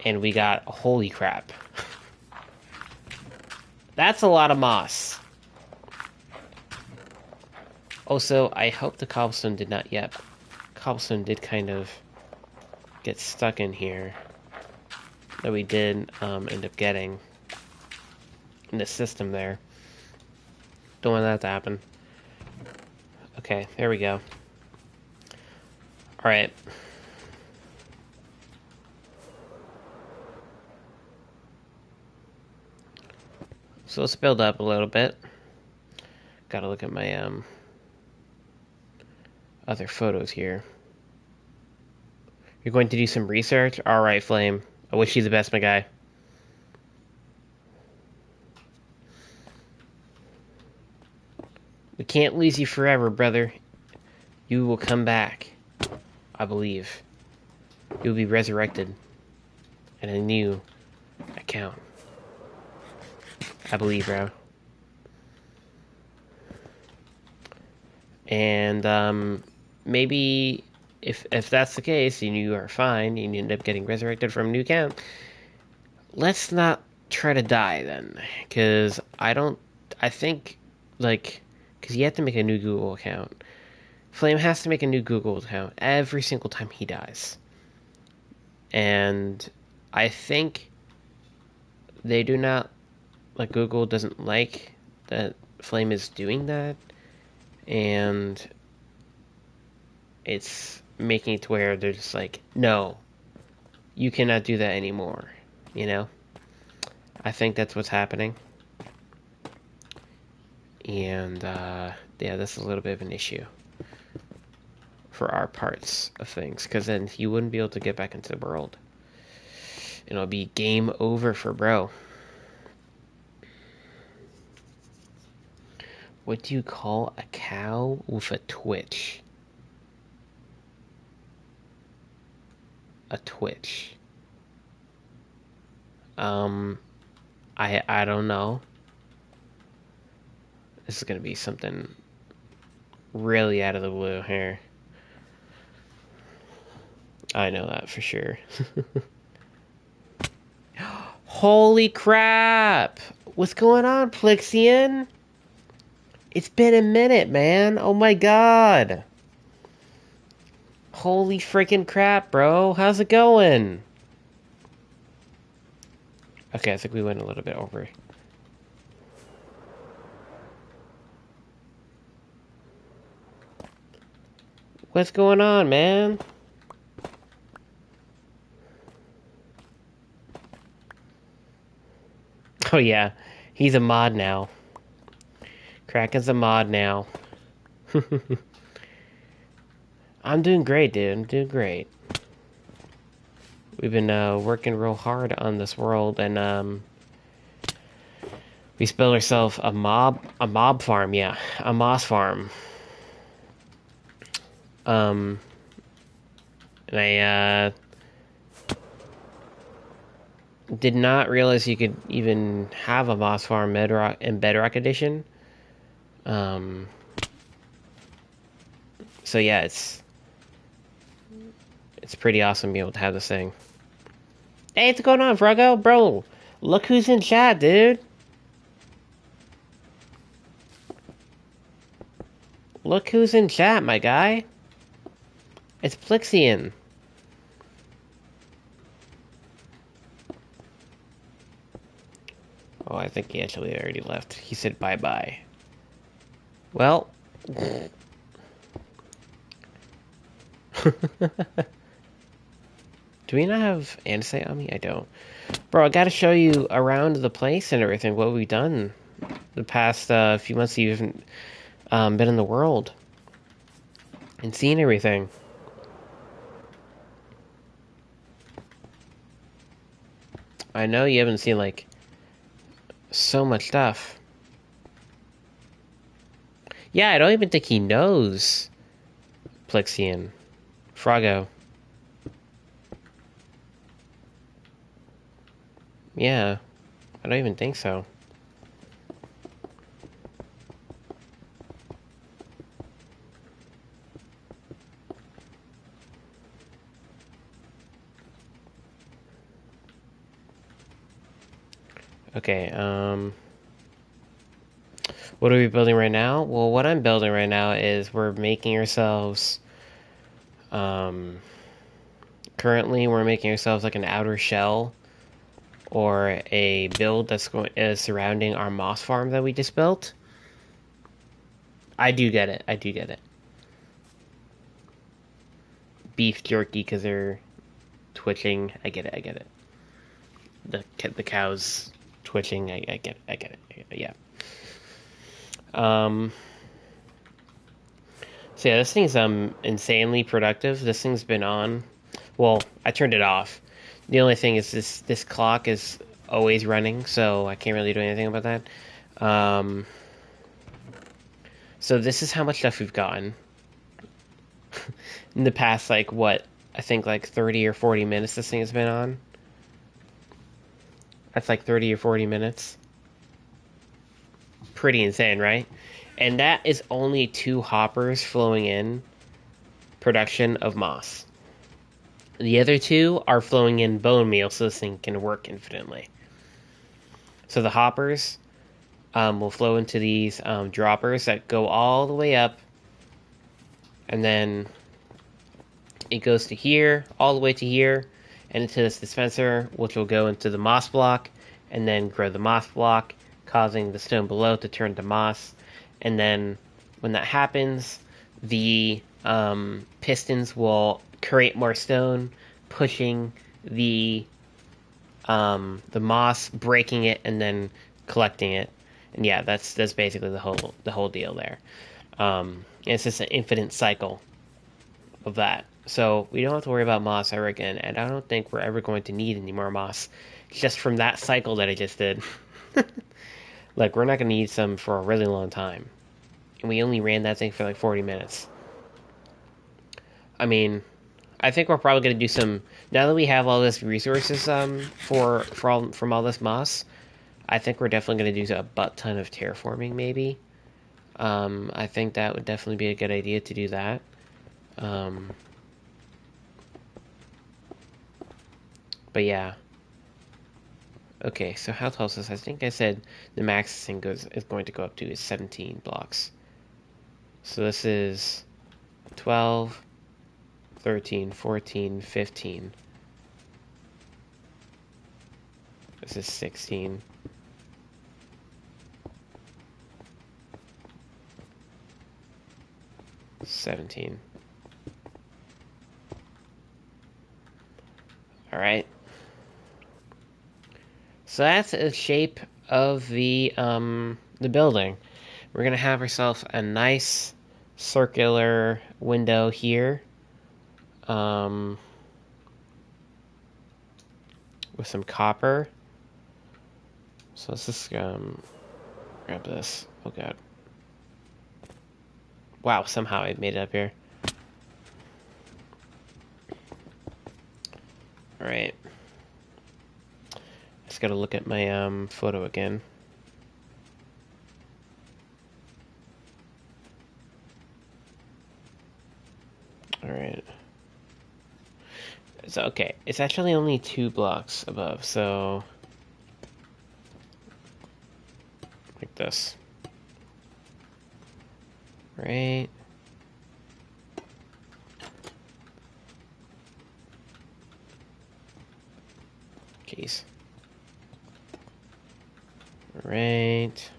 and we got, holy crap. That's a lot of moss. Also, I hope the cobblestone did not, yep. Cobblestone did kind of get stuck in here. That we did end up getting in the system there. Don't want that to happen. Okay, there we go. Alright. So let's build up a little bit. Gotta look at my other photos here. You're going to do some research? Alright, Flame. I wish you the best, my guy. We can't lose you forever, brother. You will come back. I believe. You will be resurrected in a new account. I believe, bro. And maybe if that's the case and you are fine and you end up getting resurrected from a new account, let's not try to die then, because I think, like, because you have to make a new Google account. Flame has to make a new Google account every single time he dies. And I think they do not, like, Google doesn't like that Flame is doing that. And it's making it to where they're just like, no, you cannot do that anymore, you know? I think that's what's happening. And, yeah, this is a little bit of an issue for our parts of things, because then you wouldn't be able to get back into the world. It'll be game over for bro. What do you call a cow with a twitch? A twitch. I don't know. This is gonna be something really out of the blue here. I know that for sure. Holy crap! What's going on, Plixian? It's been a minute, man. Oh my god. Holy freaking crap, bro. How's it going? Okay, I think we went a little bit over. What's going on, man? Oh yeah, he's a mod now. Kraken's a mod now. I'm doing great, dude. I'm doing great. We've been working real hard on this world, and we spelled ourselves a mob farm, yeah, a moss farm. Um, and I did not realize you could even have a moss farm Bedrock in Bedrock Edition. Um, so yeah, it's pretty awesome being able to have this thing. Hey, what's going on, Froggo? Bro, look who's in chat, dude. Look who's in chat, my guy. It's Plixian. Oh, I think he actually already left. He said bye-bye. Well... Do we not have andesite on me? I don't. Bro, I gotta show you around the place and everything, what we've done the past few months you've been in the world. And seen everything. I know you haven't seen, like, so much stuff. Yeah, I don't even think he knows Plixian. Froggo. Yeah, I don't even think so. Okay, what are we building right now? Well, what I'm building right now is we're making ourselves, currently we're making ourselves like an outer shell or a build that's surrounding our moss farm that we just built. I do get it. I do get it. Beef jerky because they're twitching. I get it. I get it. The cows twitching. I get it. I get it. Yeah. So yeah, this thing's insanely productive. This thing's been on. Well, I turned it off. The only thing is this clock is always running, so I can't really do anything about that. So this is how much stuff we've gotten in the past, like what I think like 30 or 40 minutes this thing has been on. That's like 30 or 40 minutes. Pretty insane, right? And that is only 2 hoppers flowing in production of moss. The other 2 are flowing in bone meal so this thing can work infinitely. So the hoppers will flow into these droppers that go all the way up, and then it goes to here, all the way to here, and into this dispenser, which will go into the moss block, and then grow the moss block, causing the stone below to turn to moss. And then when that happens, the pistons will create more stone, pushing the moss, breaking it, and then collecting it. And yeah, that's basically the whole deal there. It's just an infinite cycle of that. So we don't have to worry about moss ever again, and I don't think we're ever going to need any more moss, just from that cycle that I just did. Like, we're not going to need some for a really long time. And we only ran that thing for like 40 minutes. I mean, I think we're probably going to do some, now that we have all this resources from all this moss, I think we're definitely going to do a butt ton of terraforming, maybe. I think that would definitely be a good idea to do that. But yeah. Okay, so how tall is this? I think I said the max thing is going to go up to is 17 blocks. So this is 12, 13, 14, 15. This is 16. 17. Alright. So that's the shape of the building. We're gonna have ourselves a nice circular window here. With some copper. So let's just grab this. Oh god. Wow, somehow I made it up here. Alright. Just gotta look at my photo again. Alright. So okay, it's actually only 2 blocks above, so like this. Right. Jeez. Right.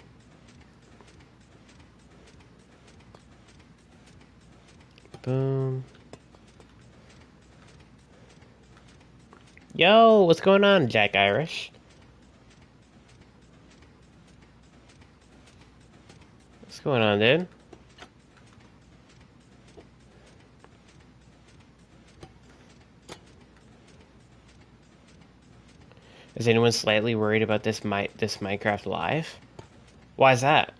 Boom. Yo, what's going on, Jack Irish? What's going on, dude? Is anyone slightly worried about this Minecraft Live? Why is that?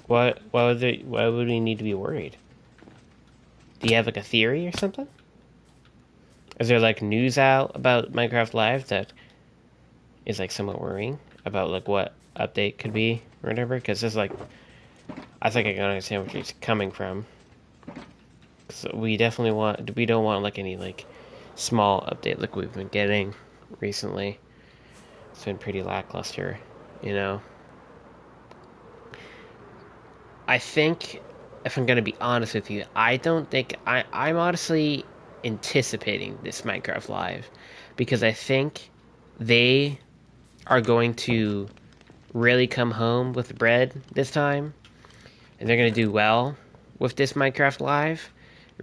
Why would we need to be worried? Do you have like a theory or something? Is there like news out about Minecraft Live that is like somewhat worrying about like what update could be or whatever? Because it's like, I think I can understand where she's coming from. So we don't want like any like small update like we've been getting recently. It's been pretty lackluster, you know. I think, if I'm gonna be honest with you, I don't think I'm honestly anticipating this Minecraft Live because I think they are going to really come home with bread this time, and they're gonna do well with this Minecraft Live.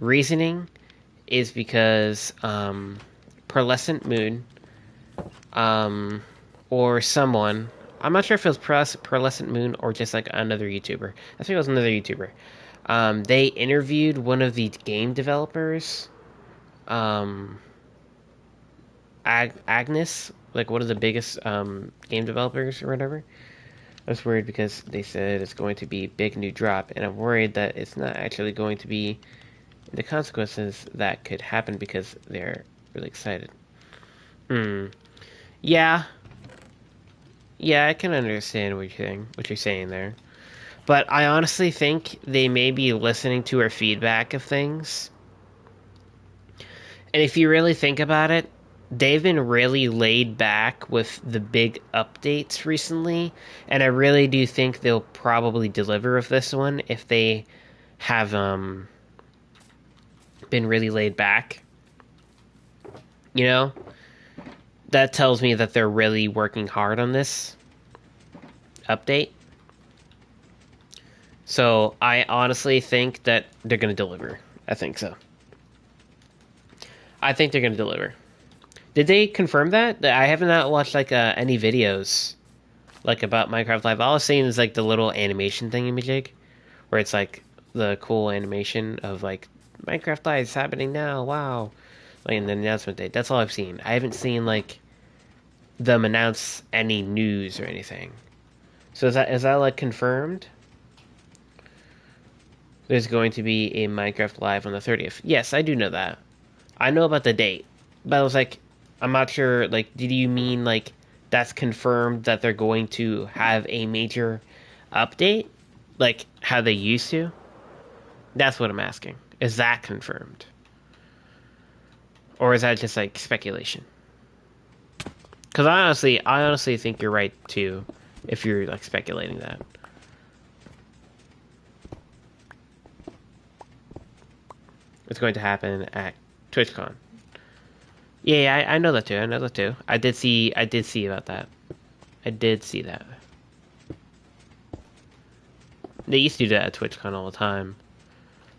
Reasoning is because Pearlescent Moon, or someone. I'm not sure if it was Pearlescent Moon or just like another YouTuber. I think it was another YouTuber. They interviewed one of the game developers, Agnes, like one of the biggest game developers or whatever. I was worried because they said it's going to be a big new drop, and I'm worried that it's not actually going to be the consequences that could happen because they're really excited. Yeah, yeah, I can understand what you're saying there. But I honestly think they may be listening to our feedback of things. And if you really think about it, they've been really laid back with the big updates recently, and I really do think they'll probably deliver with this one if they have been really laid back. You know? That tells me that they're really working hard on this update. So I honestly think that they're going to deliver. I think so. I think they're going to deliver. Did they confirm that? I have not watched like any videos like about Minecraft Live. All I was seeing is like the little animation thingy-majig, where it's like the cool animation of like Minecraft Live is happening now. Wow, like in the announcement date. That's all I've seen. I haven't seen like them announce any news or anything. So is that like confirmed? There's going to be a Minecraft Live on the 30th. Yes, I do know that. I know about the date, but I was like, I'm not sure. Like, did you mean like that's confirmed that they're going to have a major update, like how they used to? That's what I'm asking. Is that confirmed, or is that just like speculation? Because I honestly think you're right too, if you're like speculating that. It's going to happen at TwitchCon. Yeah, I know that too. I know that too. I did see about that. I did see that. They used to do that at TwitchCon all the time.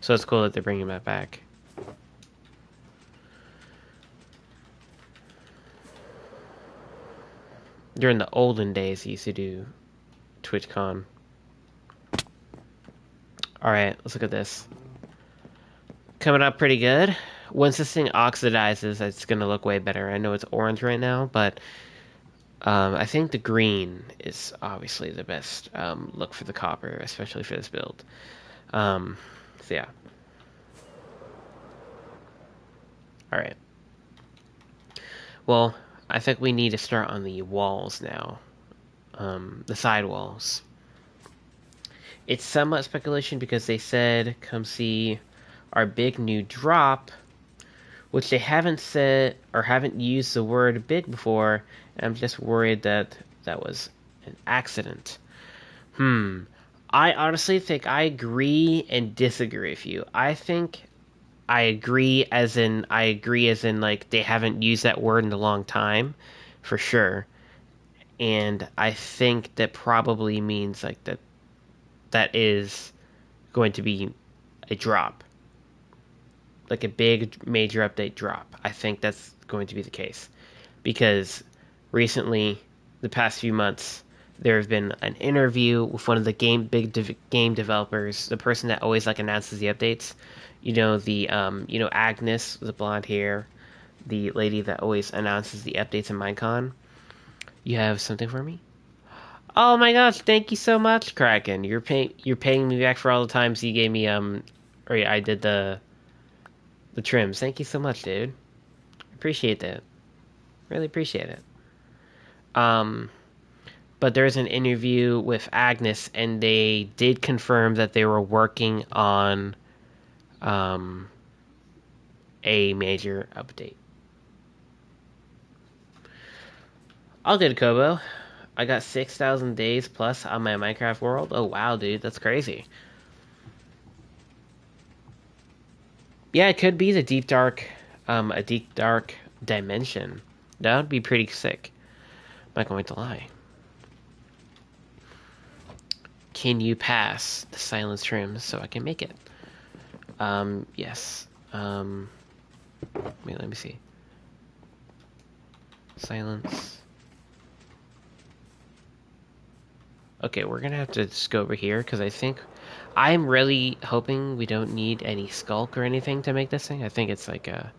So it's cool that they're bringing that back. During the olden days, he used to do TwitchCon. Alright, let's look at this. Coming up pretty good. Once this thing oxidizes, it's going to look way better. I know it's orange right now, but I think the green is obviously the best look for the copper, especially for this build. So yeah. Alright. Well, I think we need to start on the walls now. The side walls. It's somewhat speculation because they said, come see our big new drop, which they haven't said or haven't used the word big before, and I'm just worried that that was an accident. I honestly think I agree and disagree with you. I think I agree as in like they haven't used that word in a long time, for sure. And I think that probably means like that is going to be a drop. Like a big major update drop. I think that's going to be the case. Because recently, the past few months, there has been an interview with one of the game developers, the person that always like announces the updates. Agnes with the blonde hair, the lady that always announces the updates in Minecon. You have something for me? Oh my gosh, thank you so much, Kraken. You're paying me back for all the times you gave me or yeah, I did the trims. Thank you so much, dude. Appreciate that. Really appreciate it. Um but there's an interview with Agnes, and they did confirm that they were working on um, a major update. All good, Kobo. I got 6,000 days plus on my Minecraft world. Oh wow, dude, that's crazy. Yeah, it could be the a deep dark dimension. That would be pretty sick. I'm not going to lie. Can you pass the silence trim so I can make it? Yes. Wait, let me see. Silence. Okay, we're gonna have to just go over here because I think I'm really hoping we don't need any sculk or anything to make this thing. I think it's like a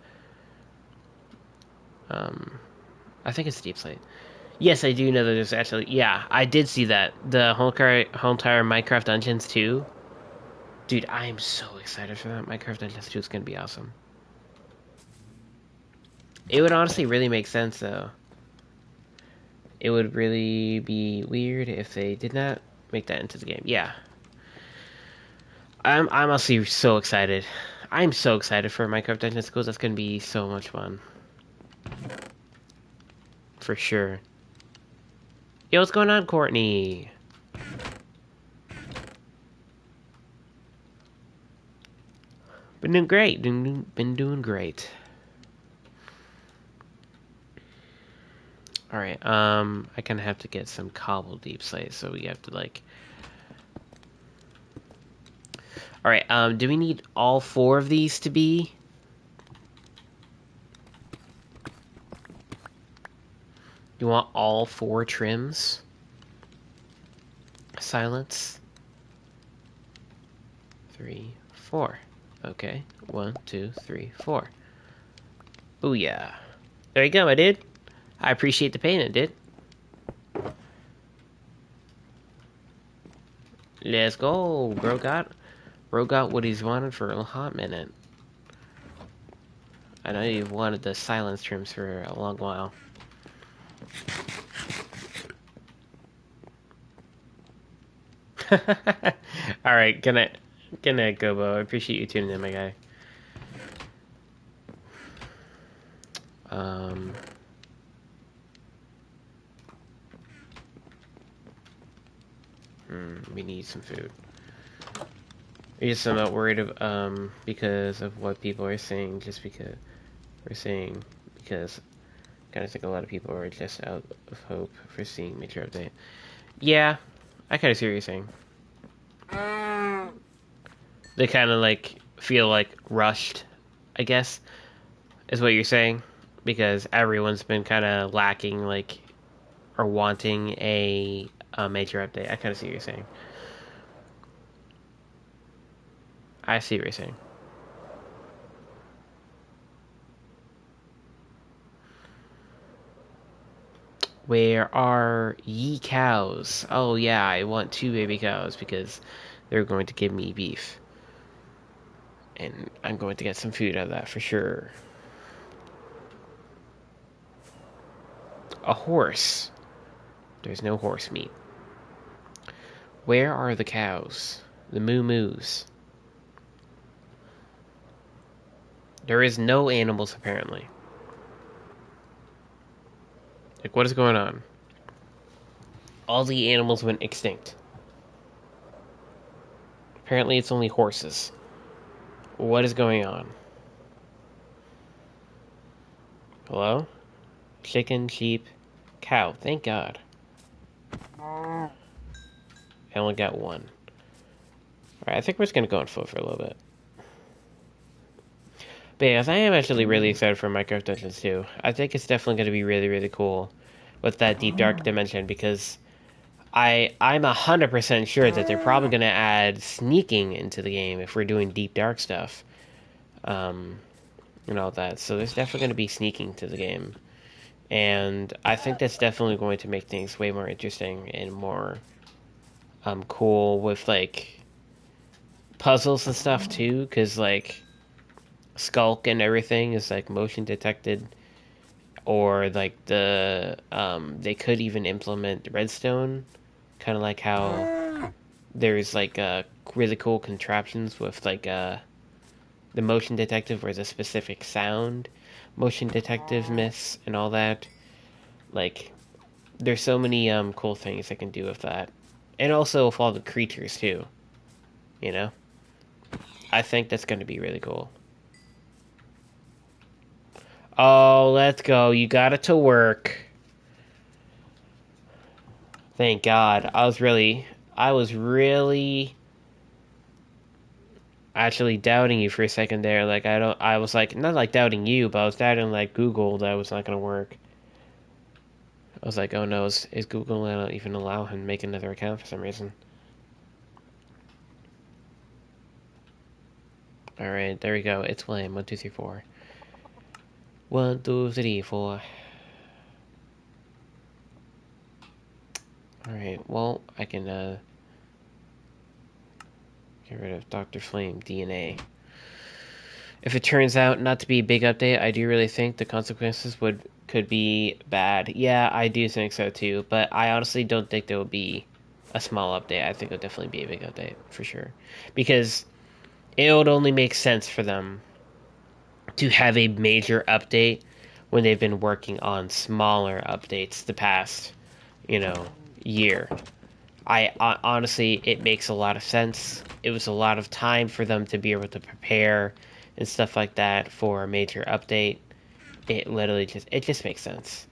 I think it's deep slate. Yes, I do know that there's actually yeah, I did see that. The whole entire Minecraft Dungeons 2. Dude, I am so excited for that. Minecraft Dungeons 2 is gonna be awesome. It would honestly really make sense though. It would really be weird if they did not make that into the game. Yeah. I'm honestly so excited. I'm so excited for Minecraft Dungeons Schools. That's gonna be so much fun. For sure. Yo, what's going on, Courtney? Been doing great. Been doing great. Alright, I kinda have to get some cobble deep slate, so we have to like Alright, do we need all 4 of these to be? You want all 4 trims? Silence. 3, 4. Okay. 1, 2, 3, 4. Oh yeah. There you go, my dude. I appreciate the payment, dude. Let's go. Bro got what he's wanted for a hot minute. I know you've wanted the silence trims for a long while. Alright, good night, Gobo. I appreciate you tuning in, my guy. We need some food. I'm just somewhat worried because of what people are saying, just because I kind of think a lot of people are just out of hope for seeing major update. Yeah, I kind of see what you're saying. They kind of like feel like rushed, I guess, is what you're saying, because everyone's been kind of lacking like are wanting a major update. I kind of see what you're saying. I see what you're saying. Where are ye cows? Oh yeah, I want 2 baby cows because they're going to give me beef. And I'm going to get some food out of that for sure. A horse. There's no horse meat. Where are the cows? The moo-moos. There is no animals apparently. Like, what is going on? All the animals went extinct. Apparently it's only horses. What is going on? Hello? Chicken, sheep, cow. Thank God. I only got one. Alright, I think we're just gonna go on foot for a little bit. But yes, I am actually really excited for Minecraft Dungeons 2. I think it's definitely going to be really, really cool with that deep dark dimension because I'm 100% sure that they're probably going to add sneaking into the game if we're doing deep dark stuff. And all that. So there's definitely going to be sneaking to the game. And I think that's definitely going to make things way more interesting and more cool with like puzzles and stuff too, because like Skulk and everything is like motion detected, or like they could even implement redstone, kind of like how there's like really cool contraptions with like the motion detective where there's a specific sound motion detectiveness and all that. Like there's so many cool things they can do with that, and also with all the creatures too, you know. I think that's going to be really cool. Oh, let's go. You got it to work. Thank God. I was really actually doubting you for a second there. Like, I was like, not like doubting you, but I was doubting like Google that was not going to work. I was like, oh no, is Google going to even allow him to make another account for some reason? Alright, there we go. It's Flame. 1, 2, 3, 4. 1, 2, 3, 4. Alright, well, I can, get rid of Dr. Flame DNA. If it turns out not to be a big update, I do really think the consequences could be bad. Yeah, I do think so too, but I honestly don't think there will be a small update. I think it'll definitely be a big update, for sure. Because it would only make sense for them to have a major update when they've been working on smaller updates the past, year. Honestly, it makes a lot of sense. It was a lot of time for them to be able to prepare and stuff like that for a major update. It just makes sense.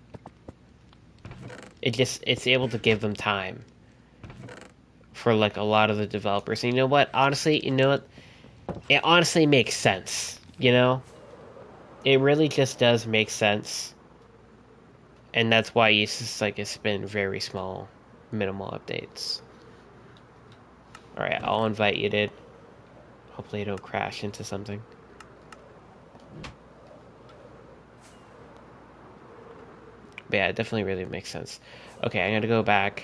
It's able to give them time for like a lot of the developers. And you know what? Honestly, it honestly makes sense, you know? It really just does make sense. And that's why it's been very small, minimal updates. Alright, I'll invite you, dude. Hopefully you don't crash into something. But yeah, it definitely really makes sense. Okay, I'm gonna go back.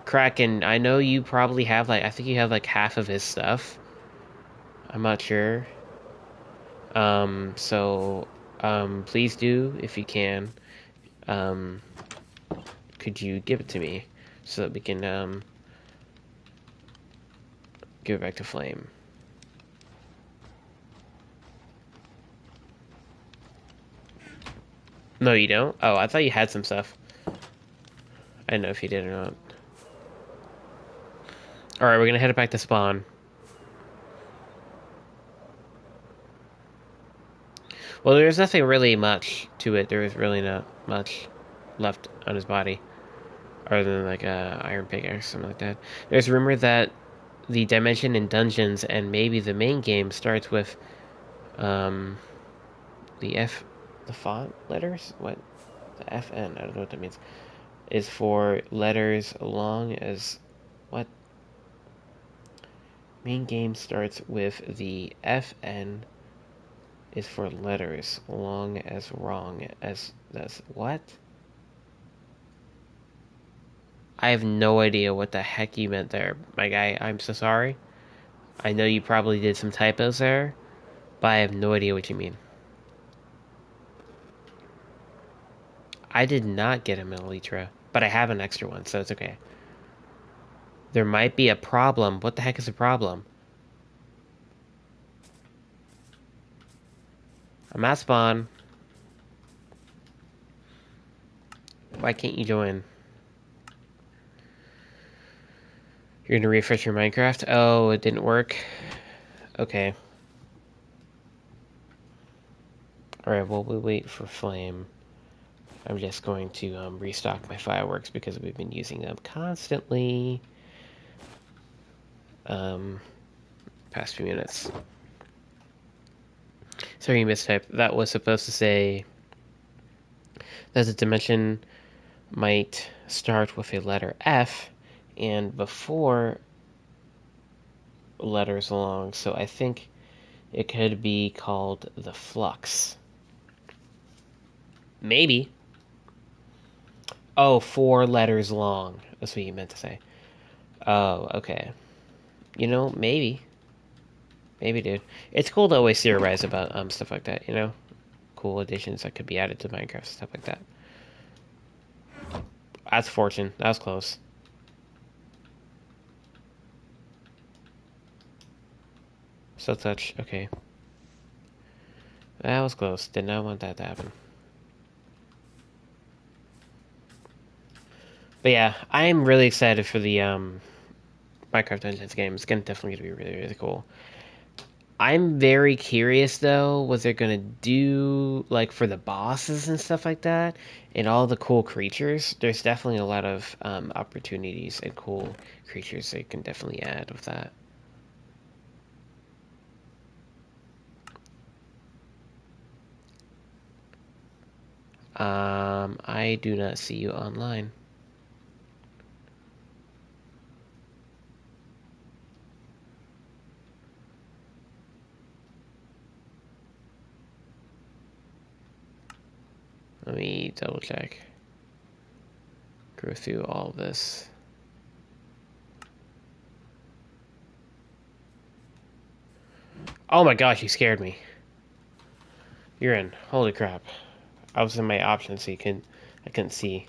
Kraken, I know you probably have I think you have like half of his stuff. I'm not sure. So, please do, if you can. Um, could you give it to me so that we can, give it back to Flame? No, you don't? Oh, I thought you had some stuff. I didn't know if you did or not. Alright, we're gonna head back to spawn. Well, there's nothing really much to it. There is really not much left on his body. Other than like a iron pickaxe or something like that. There's rumor that the dimension in dungeons and maybe the main game starts with the font letters? What? The FN, I don't know what that means, is for letters long as what? Main game starts with the FN is for letters long as wrong as that's what? I have no idea what the heck you meant there, my guy. I'm so sorry. I know you probably did some typos there, but I have no idea what you mean. I did not get him an Elytra, but I have an extra one, so it's okay. There might be a problem. What the heck is a problem? I'm at spawn. Why can't you join? You're gonna refresh your Minecraft? Oh, it didn't work. Okay. Alright, well, we wait for Flame. I'm just going to restock my fireworks because we've been using them constantly. Past few minutes. Sorry, you mistyped. That was supposed to say that the dimension might start with a letter F and before letters long, so I think it could be called the flux. Maybe. Oh, 4 letters long. That's what you meant to say. Oh, okay. You know, maybe. Maybe, dude. It's cool to always theorize about stuff like that, you know? Cool additions that could be added to Minecraft, stuff like that. That's fortune. That was close. So touch. Okay. That was close. Did not want that to happen. But yeah, I'm really excited for the Minecraft Dungeons game. It's definitely gonna be really, really cool. I'm very curious though what they're gonna do like for the bosses and stuff like that and all the cool creatures. There's definitely a lot of opportunities and cool creatures they can definitely add with that. I do not see you online. Let me double check. Go through all this. Oh my gosh, you scared me. You're in. Holy crap. I was in my options so I couldn't see.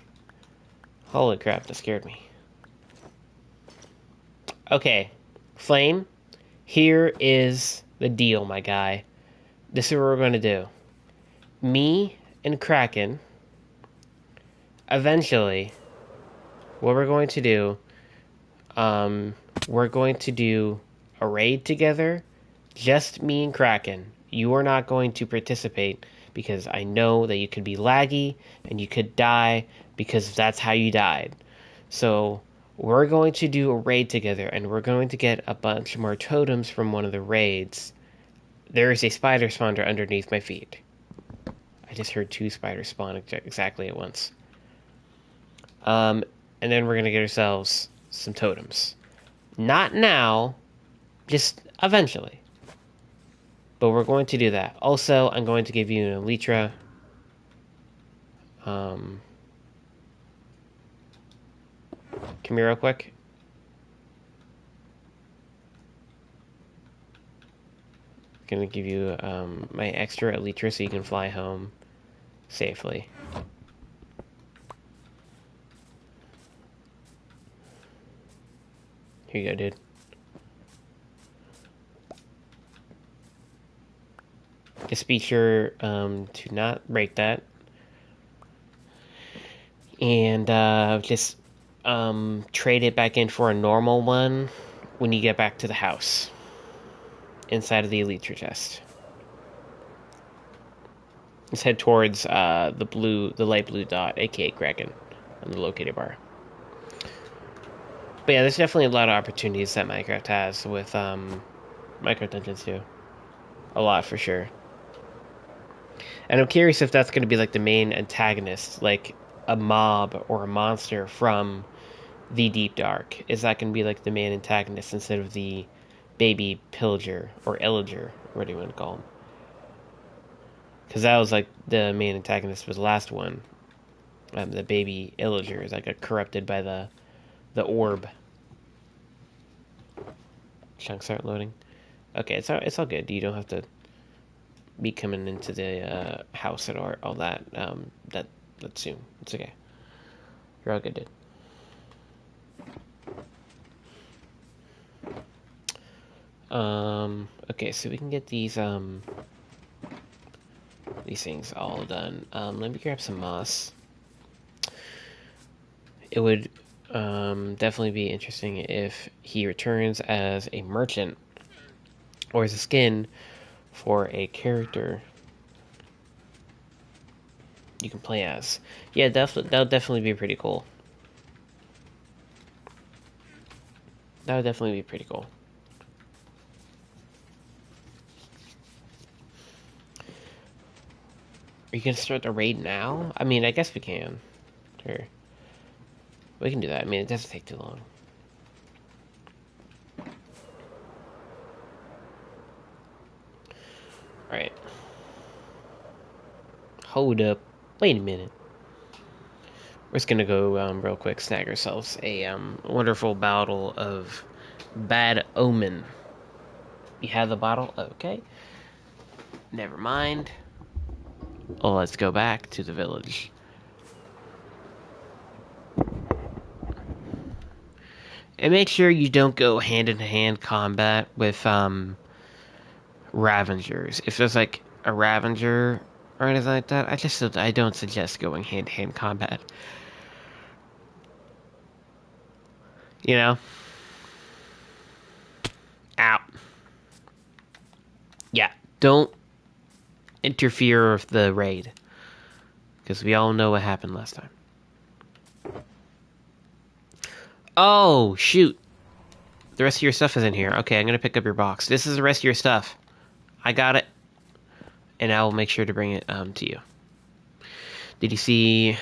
Holy crap, that scared me. Okay. Flame, here is the deal, my guy. This is what we're going to do. Me and Kraken, eventually, what we're going to do, we're going to do a raid together. Just me and Kraken. You are not going to participate because I know that you could be laggy and you could die because that's how you died. So we're going to do a raid together and we're going to get a bunch more totems from one of the raids. There is a spider spawner underneath my feet. I just heard 2 spiders spawn exactly at once. And then we're going to get ourselves some totems. Not now, just eventually. But we're going to do that. Also, I'm going to give you an Elytra. Come here real quick. Gonna give you my extra Elytra so you can fly home safely. Here you go, dude. Just be sure to not break that. And just trade it back in for a normal one when you get back to the house. Inside of the Elytra chest. Let's head towards the light blue dot, aka Kraken, on the locator bar. But yeah, there's definitely a lot of opportunities that Minecraft has with Minecraft Dungeons too. A lot for sure. And I'm curious if that's going to be like the main antagonist, like a mob or a monster from the Deep Dark. Is that going to be like the main antagonist instead of the baby pillager or illager, what do you want to call him? Because that was like the main antagonist was the last one. The baby illager is like a corrupted by the orb. Chunks aren't loading. Okay, it's all good. You don't have to be coming into the house at all that that soon. It's okay. You're all good, dude. Okay, so we can get these things all done. Let me grab some moss. It would definitely be interesting if he returns as a merchant or as a skin for a character you can play as. Yeah, that would definitely be pretty cool. That would definitely be pretty cool. Are you gonna start the raid now? I mean, I guess we can. Sure. We can do that. I mean, it doesn't take too long. Alright. Hold up. Wait a minute. We're just gonna go real quick, snag ourselves a wonderful bottle of Bad Omen. You have the bottle? Okay. Never mind. Oh, let's go back to the village. And make sure you don't go hand-in-hand combat with Ravengers. If there's like a Ravenger or anything like that, I don't suggest going hand-to-hand combat. You know? Out. Yeah, don't interfere with the raid. Because we all know what happened last time. Oh, shoot. The rest of your stuff is in here. Okay, I'm going to pick up your box. This is the rest of your stuff. I got it. And I will make sure to bring it to you. Did you see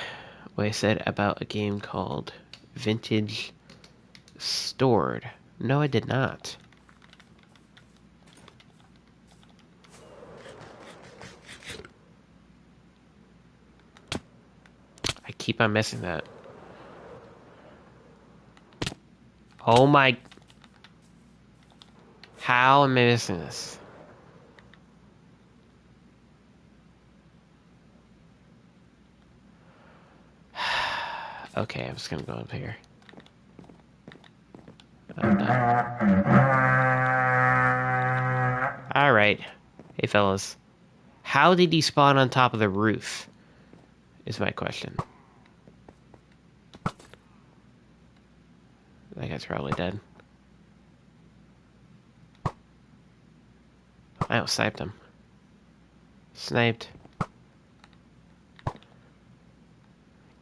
what I said about a game called Vintage Stored? No, I did not. I keep on missing that. Oh my... How am I missing this? Okay, I'm just gonna go up here. I'm done. Alright. Hey, fellas. How did he spawn on top of the roof? Is my question. That guy's probably dead. I sniped him. Sniped.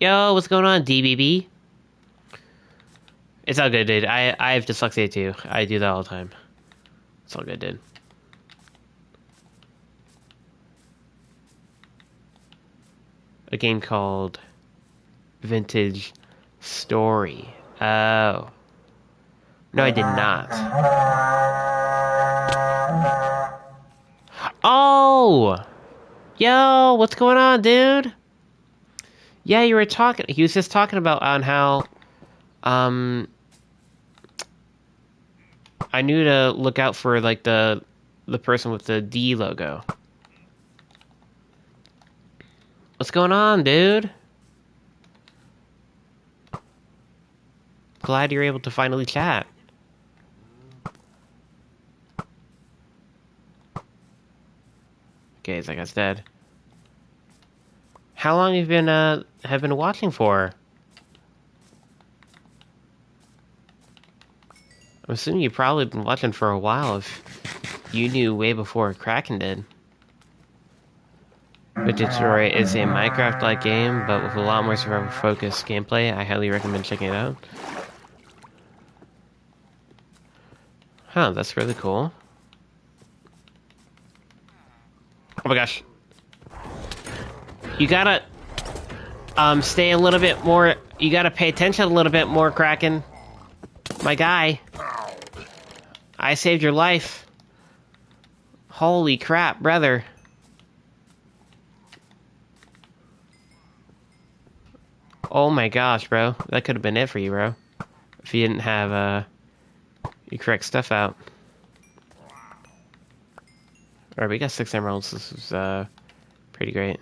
Yo, what's going on, DBB? It's all good, dude. I have dyslexia too. I do that all the time. It's all good, dude. A game called Vintage Story. Oh. No, I did not. Oh! Yo, what's going on, dude? Yeah, you were talking. He was just talking about on how, I knew to look out for like the person with the D logo. What's going on, dude? Glad you're able to finally chat. Okay, that guy's dead. How long have you been watching for? I'm assuming you've probably been watching for a while if you knew way before Kraken did. Vintage Story is a Minecraft-like game, but with a lot more survival-focused gameplay. I highly recommend checking it out. Huh, that's really cool. Oh my gosh. You gotta stay a little bit more. You gotta pay attention a little bit more, Kraken. My guy. I saved your life. Holy crap, brother. Oh my gosh, bro. That could have been it for you, bro. If you didn't have your correct stuff out. Alright, we got 6 emeralds. This is pretty great.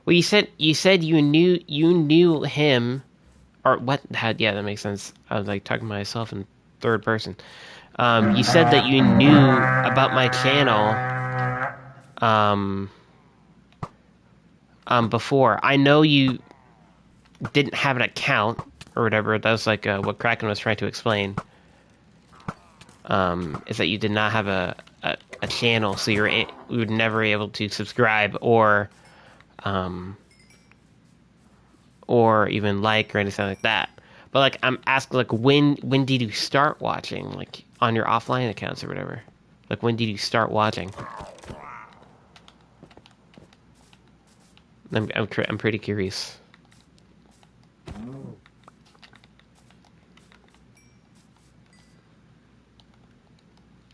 Well, you said you knew him, or what? Yeah, that makes sense. I was like talking to myself in third person. You said that you knew about my channel, before. I know you didn't have an account or whatever. That was like what Kraken was trying to explain. Is that you did not have a channel, so you were never able to subscribe or even like or anything like that. But like I'm asking, like when did you start watching, like on your offline accounts or whatever? Like when did you start watching? I'm pretty curious.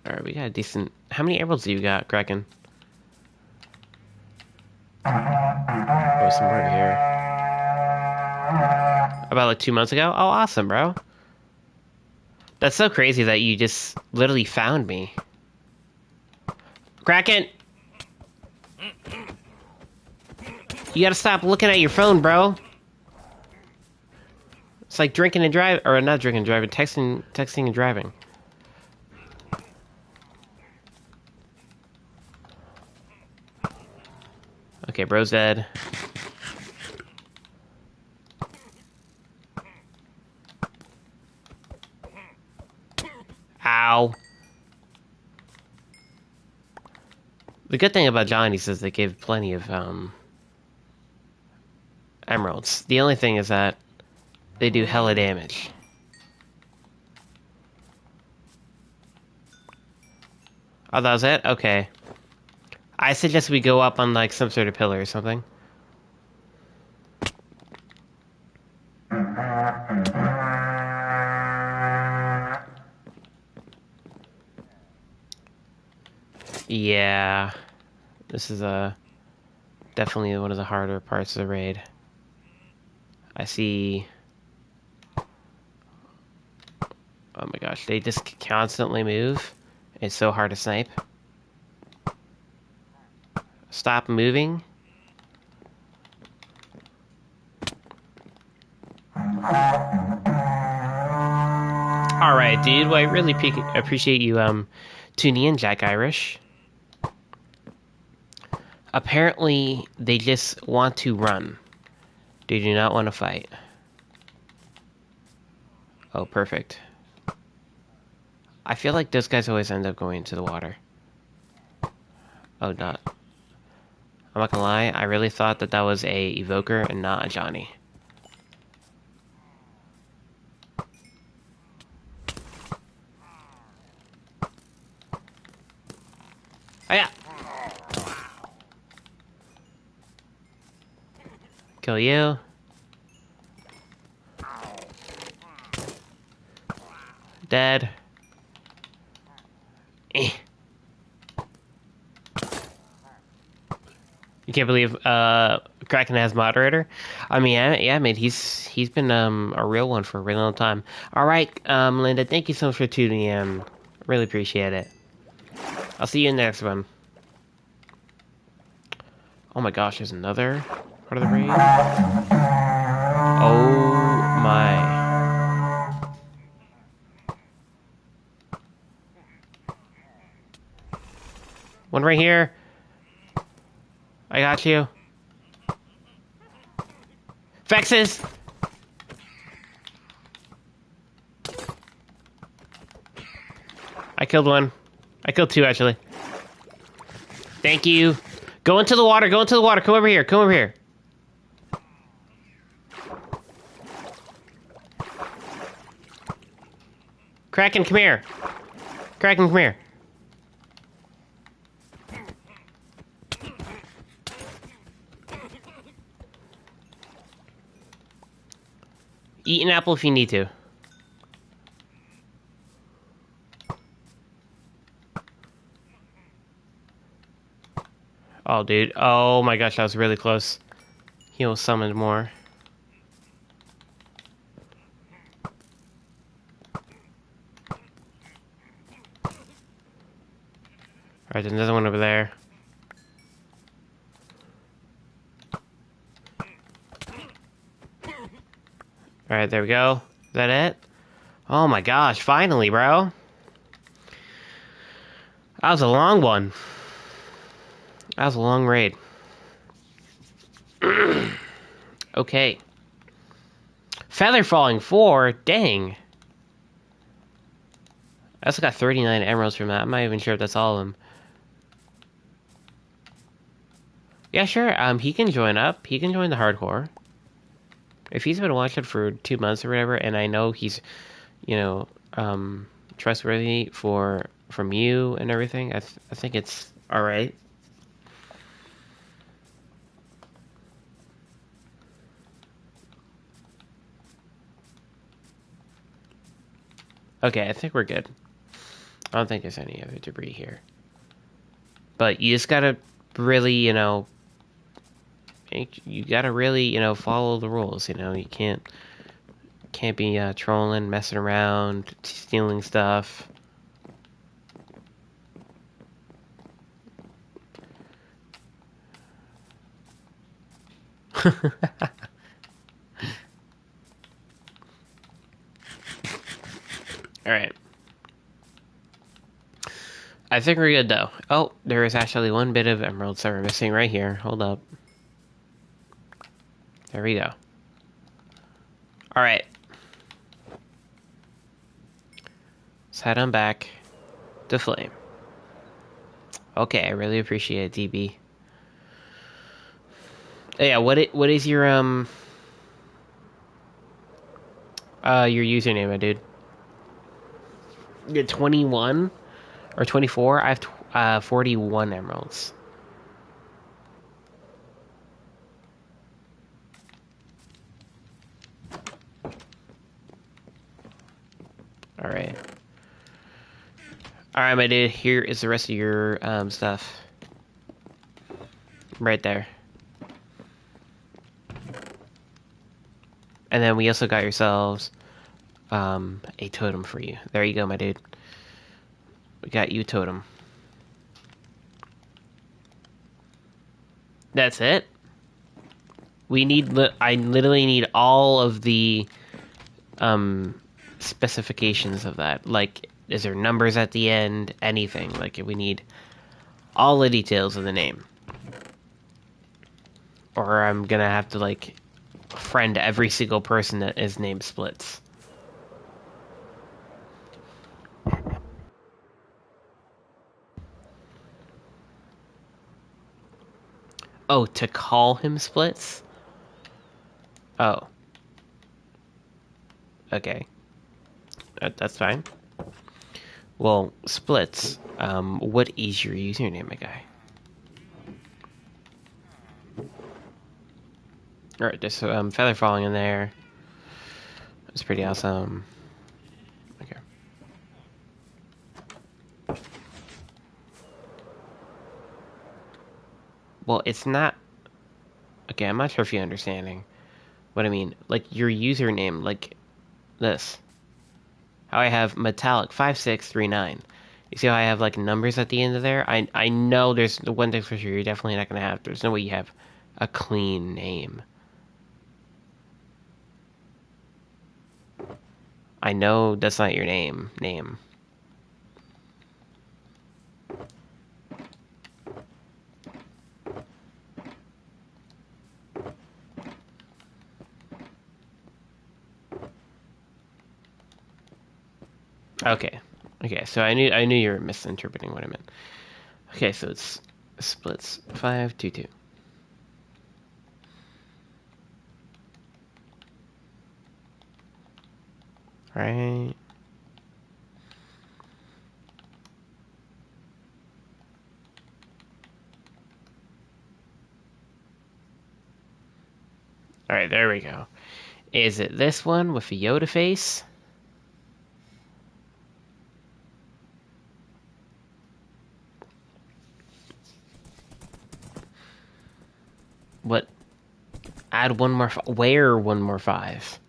All right, we got a decent. How many emeralds do you got, Kraken? Oh, some more over here. About like 2 months ago? Oh, awesome, bro. That's so crazy that you just literally found me. Kraken! You gotta stop looking at your phone, bro. It's like drinking and driving, or not drinking and driving, texting and driving. Okay, bro's dead. Ow. The good thing about Johnny's is they gave plenty of emeralds. The only thing is that they do hella damage. Oh, that was it? Okay. I suggest we go up on like some sort of pillar or something. Yeah. This is definitely one of the harder parts of the raid. I see. Oh my gosh, they just constantly move. It's so hard to snipe. Stop moving. Alright, dude. Well, I really appreciate you tuning in, Jack Irish. Apparently, they just want to run. They do not want to fight. Oh, perfect. I feel like those guys always end up going into the water. Oh, not. I'm not gonna lie, I really thought that was a evoker and not a Johnny. Oh yeah! Kill you. Dead. Eh. You can't believe Kraken has moderator. I mean, yeah, mate, he's been a real one for a really long time. All right, Linda, thank you so much for tuning in. Really appreciate it. I'll see you in the next one. Oh my gosh, there's another part of the raid. Oh my. One right here. I got you. Fexes! I killed one. I killed two, actually. Thank you. Go into the water. Go into the water. Come over here. Come over here. Kraken, come here. Kraken, come here. Eat an apple if you need to. Oh, dude. Oh my gosh, that was really close. He'll summon more. Alright, there's another one over there. Alright, there we go. Is that it? Oh my gosh, finally, bro. That was a long one. That was a long raid. Okay. Feather falling 4? Dang. I also got 39 emeralds from that. I'm not even sure if that's all of them. Yeah, sure. He can join up. He can join the hardcore. If he's been watching for 2 months or whatever, and I know he's, you know, trustworthy from you and everything, I think it's all right. Okay, I think we're good. I don't think there's any other debris here. But you just gotta really, you gotta really, follow the rules. You can't be trolling, messing around, stealing stuff. All right. I think we're good though. Oh, there is actually one bit of emeralds that we're missing right here. Hold up. There we go. All right. Let's head on back to Flame. Okay, I really appreciate it, DB. Yeah, what is your your username, my dude? You're 21 or 24? I have 41 emeralds. All right. All right, my dude. Here is the rest of your stuff. Right there. And then we also got yourselves a totem for you. There you go, my dude. We got you a totem. That's it. We need. I literally need all of the specifications of that. Like, is there numbers at the end? Anything. Like, we need all the details of the name. Or I'm gonna have to, like, friend every single person that is named Splits. Oh, to call him Splits? Oh. Okay. That's fine. Well, Splits, what is your username, my guy? Alright, there's feather falling in there. That's pretty awesome. Okay. Well, it's not... Okay, I'm not sure if you're understanding what I mean. Like, your username, like this. How I have metallic 5639. You see how I have, like, numbers at the end of there? I know there's the one thing for sure you're definitely not going to have. There's no way you have a clean name. I know that's not your name. Okay. Okay, so I knew you were misinterpreting what I meant. Okay, so it's splits 522. Alright. Alright, there we go. Is it this one with a Yoda face? What? Add one more. Where one more 5?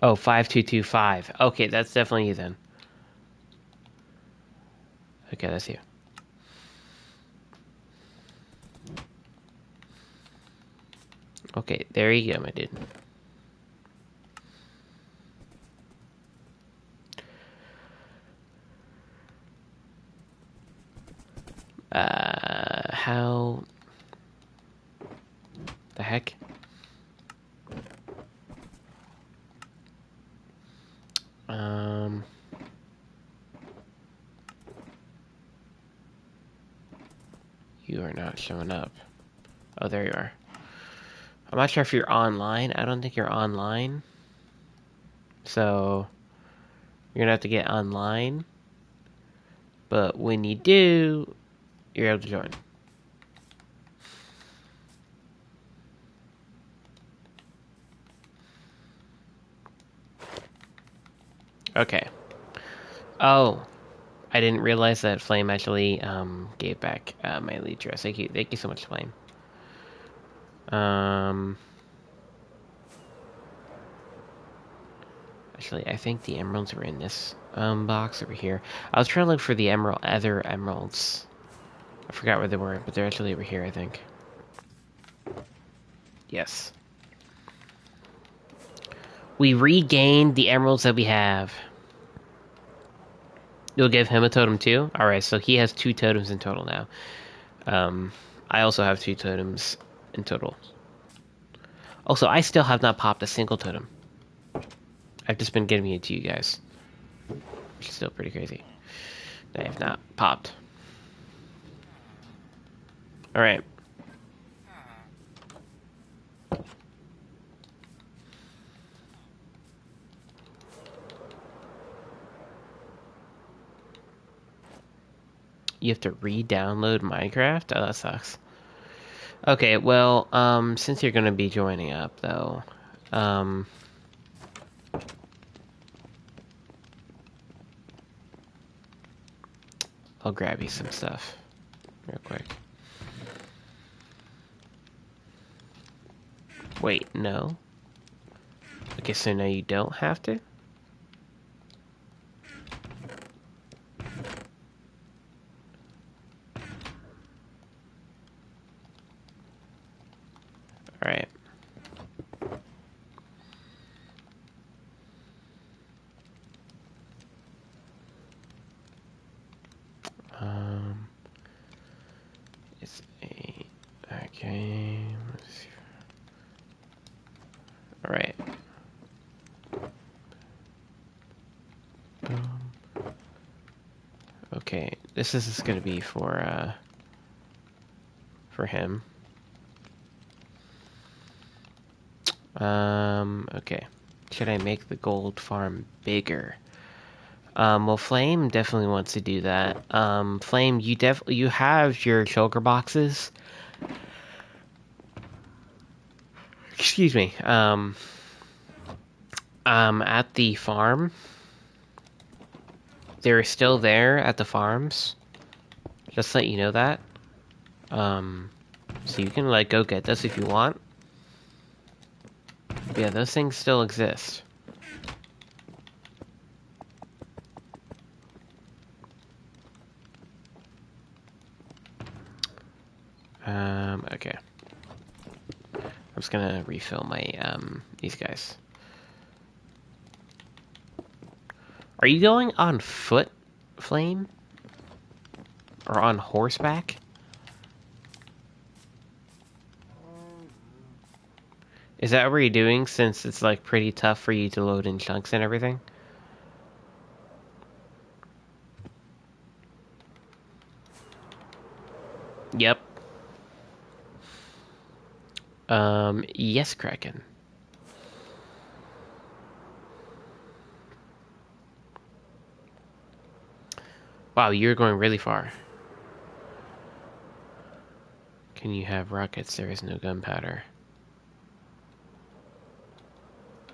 Oh, 5225. Okay, that's definitely you then. Okay, that's you. Okay, there you go, my dude. How the heck? Um, you are not showing up. Oh, there you are. I'm not sure if you're online. I don't think you're online. So, you're gonna have to get online. But when you do, you're able to join. Okay. Oh, I didn't realize that Flame actually gave back my elite dress. Thank you so much, Flame. Actually, I think the emeralds were in this box over here. I was trying to look for the other emeralds. I forgot where they were, but they're actually over here, I think. Yes. We regained the emeralds that we have. You'll give him a totem too? Alright, so he has 2 totems in total now. I also have 2 totems in total. Also, I still have not popped a single totem. I've just been giving it to you guys. Which is still pretty crazy. I have not popped. Alright. You have to re-download Minecraft? Oh, that sucks. Okay, well, since you're gonna be joining up, though, I'll grab you some stuff real quick. Wait, no. Okay, so now you don't have to? Alright. It's a... Okay, let's see. Alright. Okay, this is gonna be for him. Okay. Should I make the gold farm bigger? Well, Flame definitely wants to do that. Flame, you have your shulker boxes. Excuse me. At the farm. They're still there at the farms. Just let you know that. So you can like go get this if you want. But yeah, those things still exist. Okay. I'm just gonna refill my these guys. Are you going on foot, Flame? Or on horseback? Is that what you're doing since it's like pretty tough for you to load in chunks and everything? Yep. Yes, Kraken. Wow, you're going really far. Can you have rockets? There is no gunpowder.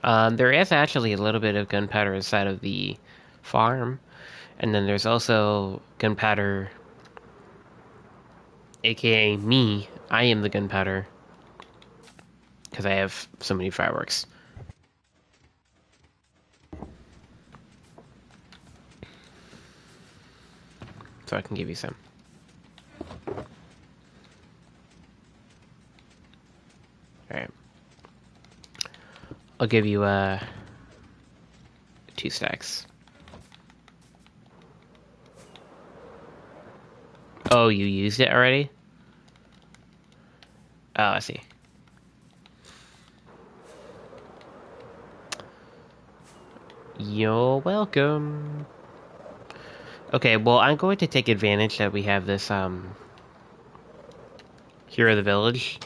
There is actually a little bit of gunpowder inside of the farm. And then there's also gunpowder, aka me. I am the gunpowder. Because I have so many fireworks. So I can give you some. Alright. I'll give you 2 stacks. Oh, you used it already? Oh, I see. You're welcome. Okay, well, I'm going to take advantage that we have this, Hero of the Village.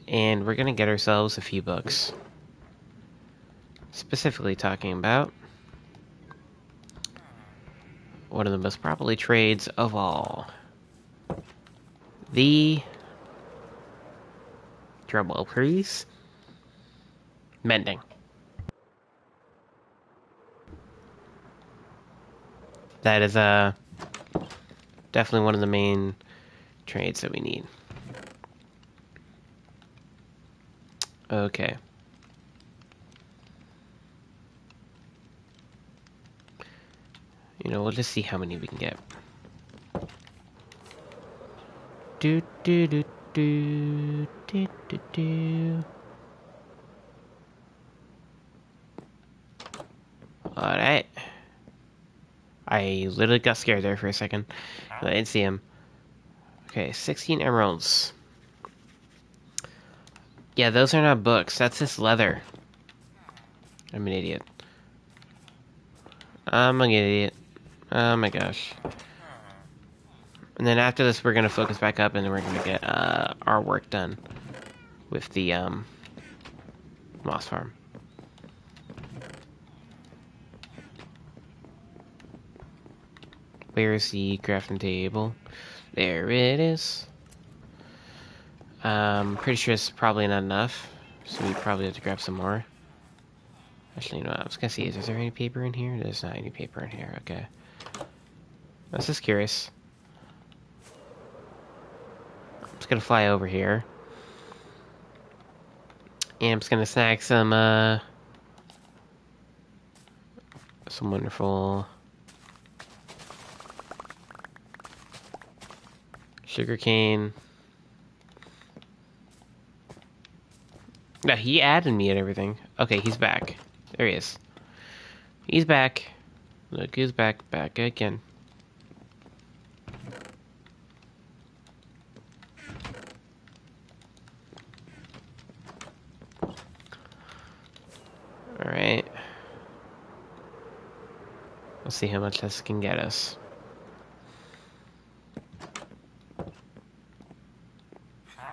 And we're gonna get ourselves a few books. Specifically talking about one of the most probably trades of all. The drumroll, please. Mending. That is definitely one of the main trades that we need. Okay. You know, we'll just see how many we can get. Do do do do do do do. Alright. I literally got scared there for a second. I didn't see him. Okay, 16 emeralds. Yeah, those are not books. That's just leather. I'm an idiot. I'm an idiot. Oh my gosh. And then after this, we're gonna focus back up, and then we're gonna get our work done with the moss farm. Where's the crafting table? There it is. Pretty sure it's probably not enough, so we probably have to grab some more. Actually, you know what? I was gonna see, is there any paper in here? There's not any paper in here. Okay. I was just curious. I'm just gonna fly over here. And I'm just gonna snag some wonderful sugarcane. Yeah, he added me and everything. Okay, he's back. There he is. He's back. Look, he's back. Back again. Alright. Let's see how much this can get us.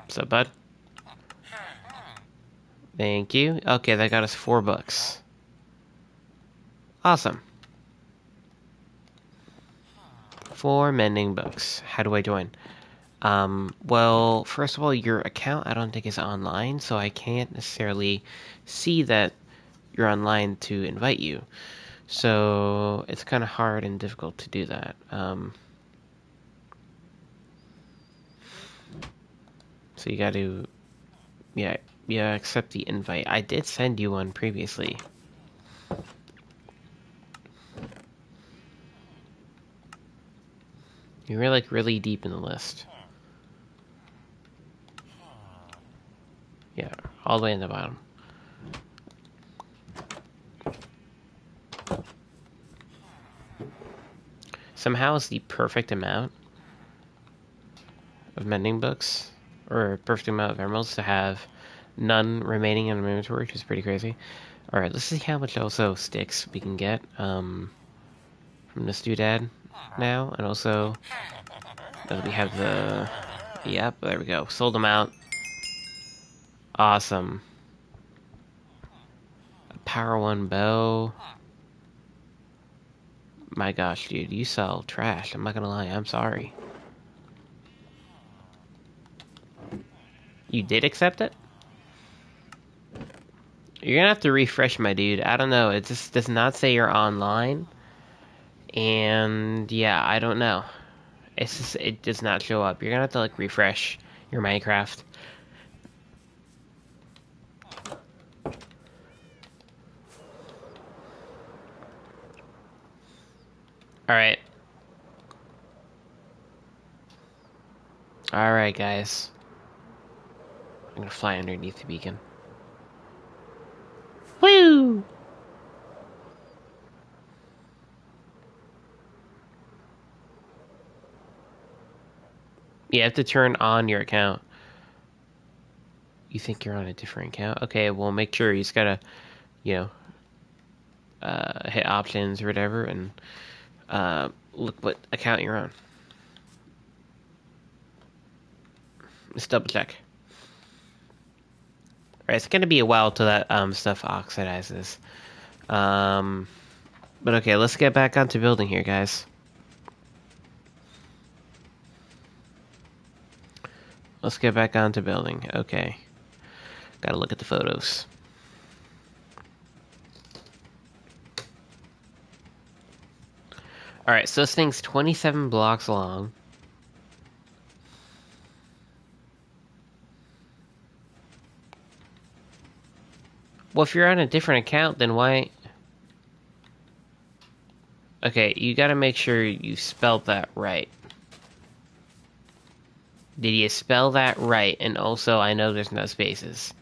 What's up, bud? Thank you. Okay, that got us 4 books. Awesome. 4 mending books. How do I join? Well, first of all, your account I don't think is online, so I can't necessarily see that you're online to invite you. So it's kind of hard and difficult to do that. So you got to, yeah, accept the invite. I did send you one previously. You were like really deep in the list. Yeah, all the way in the bottom. Somehow it's the perfect amount of mending books, or perfect amount of emeralds to have none remaining in the inventory, which is pretty crazy. Alright, let's see how much also sticks we can get from this doodad now, and also we have the... Yep, there we go. Sold them out. Awesome. A Power 1 bow. My gosh, dude, you sell trash. I'm not gonna lie, I'm sorry. You did accept it? You're gonna have to refresh, my dude. I don't know. It just does not say you're online. And yeah, I don't know. It's just, it does not show up. You're gonna have to like refresh your Minecraft. Alright. Alright, guys. I'm gonna fly underneath the beacon. Woo! You have to turn on your account. You think you're on a different account? Okay, well, make sure you just gotta, you know, hit options or whatever and look what account you're on. Just double check. Alright, it's gonna be a while till that stuff oxidizes. But okay, let's get back onto building here, guys. Let's get back onto building. Okay. Gotta look at the photos. Alright, so this thing's 27 blocks long. Well, if you're on a different account, then why... Okay, you gotta make sure you spelled that right. Did you spell that right? And also, I know there's no spaces.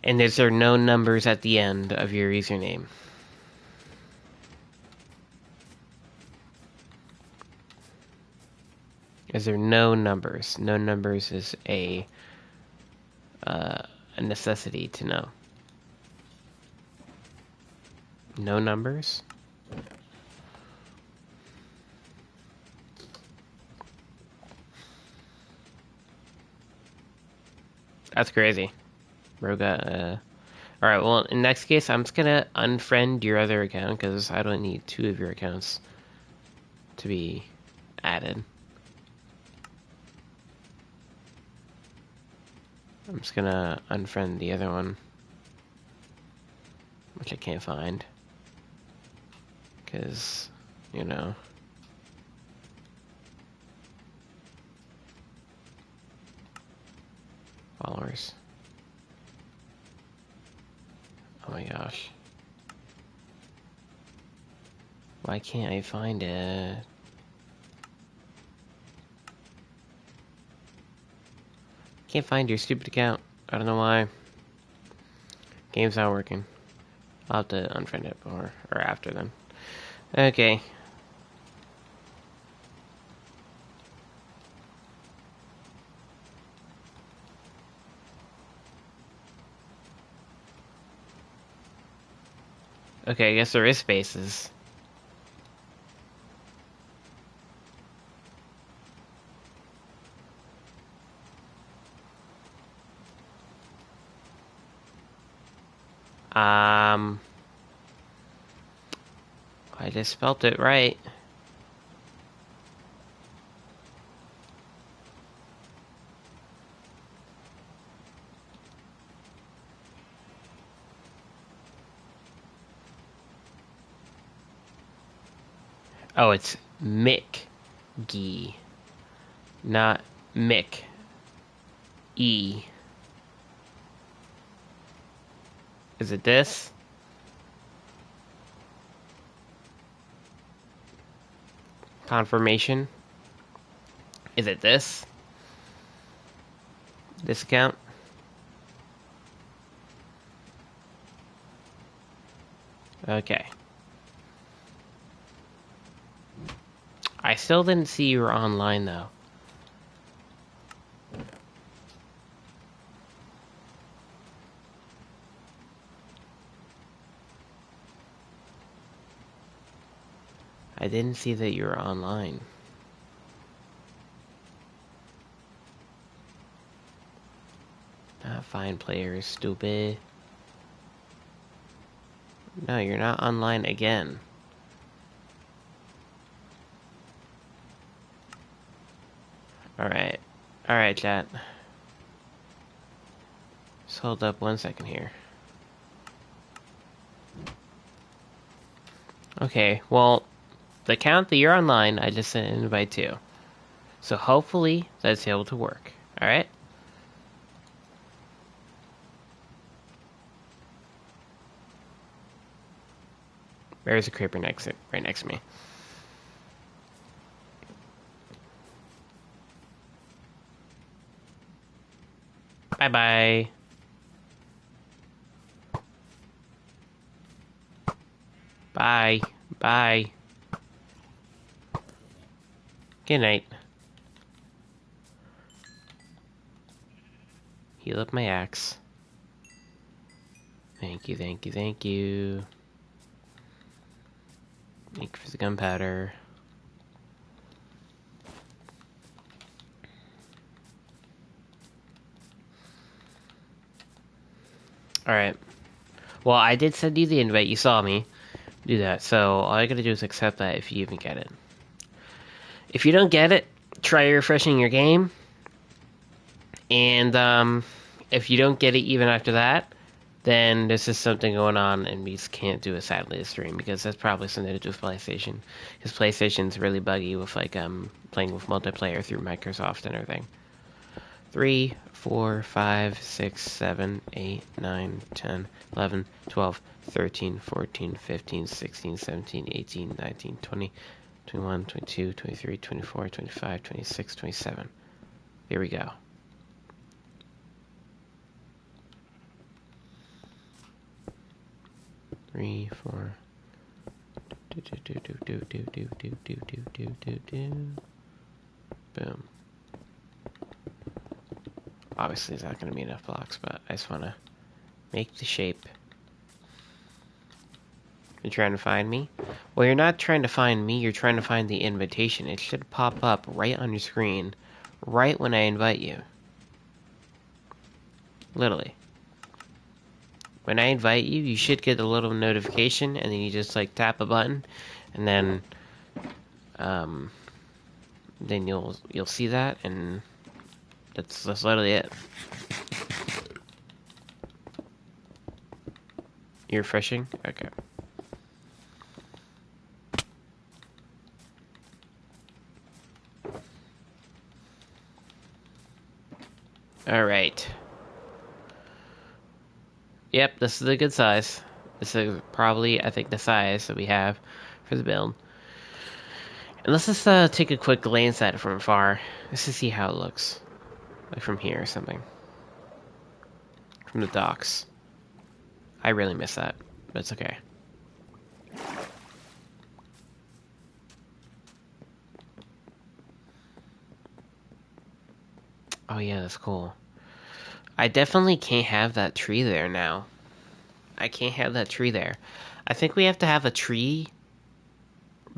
And is there no numbers at the end of your username? Is there no numbers? No numbers is a necessity to know. No numbers? That's crazy. Roga, Alright, well, in next case, I'm just gonna unfriend your other account, because I don't need two of your accounts to be added. I'm just gonna unfriend the other one, which I can't find. Because, you know... followers. Oh my gosh. Why can't I find it? Can't find your stupid account. I don't know why. Game's not working. I'll have to unfriend it before or after then. Okay. Okay, I guess there is spaces. I just spelt it right. Oh, it's Mick-Gee, not Mick E. Is it this? Confirmation. Is it this? This account? Okay. I still didn't see you were online though. I didn't see that you were online. Not fine players, stupid. No, you're not online again. Alright. Alright, chat. Just hold up 1 second here. Okay, well, the count that you're online, I just sent an invite to. So hopefully that's able to work. Alright? There's a creeper right next to me. Bye-bye. Bye. Bye. Good night. Heal up my axe. Thank you, thank you, thank you. Thank you for the gunpowder. Alright. Well, I did send you the invite. You saw me do that. So all I gotta do is accept that if you even get it. If you don't get it, try refreshing your game. And if you don't get it even after that, then there's just something going on and we just can't do it sadly to stream because that's probably something to do with PlayStation. Because PlayStation's really buggy with like playing with multiplayer through Microsoft and everything. 3, 4, 5, 6, 7, 8, 9, 10, 11, 12, 13, 14, 15, 16, 17, 18, 19, 20, 21, 22, 23, 24, 25, 26, 27. Here we go. Three, four. Boom. Obviously, it's not going to be enough blocks, but I just want to make the shape. You're trying to find me? Well, you're not trying to find me, you're trying to find the invitation. It should pop up right on your screen, right when I invite you. Literally. When I invite you, you should get a little notification, and then you just, like, tap a button, and then you'll see that, and that's literally it. You're refreshing? Okay. Alright. Yep, this is a good size. This is probably, I think, the size that we have for the build. And let's just take a quick glance at it from afar, just to see how it looks. Like from here or something. From the docks. I really miss that, but it's okay. Oh yeah, that's cool. I definitely can't have that tree there now. I can't have that tree there. I think we have to have a tree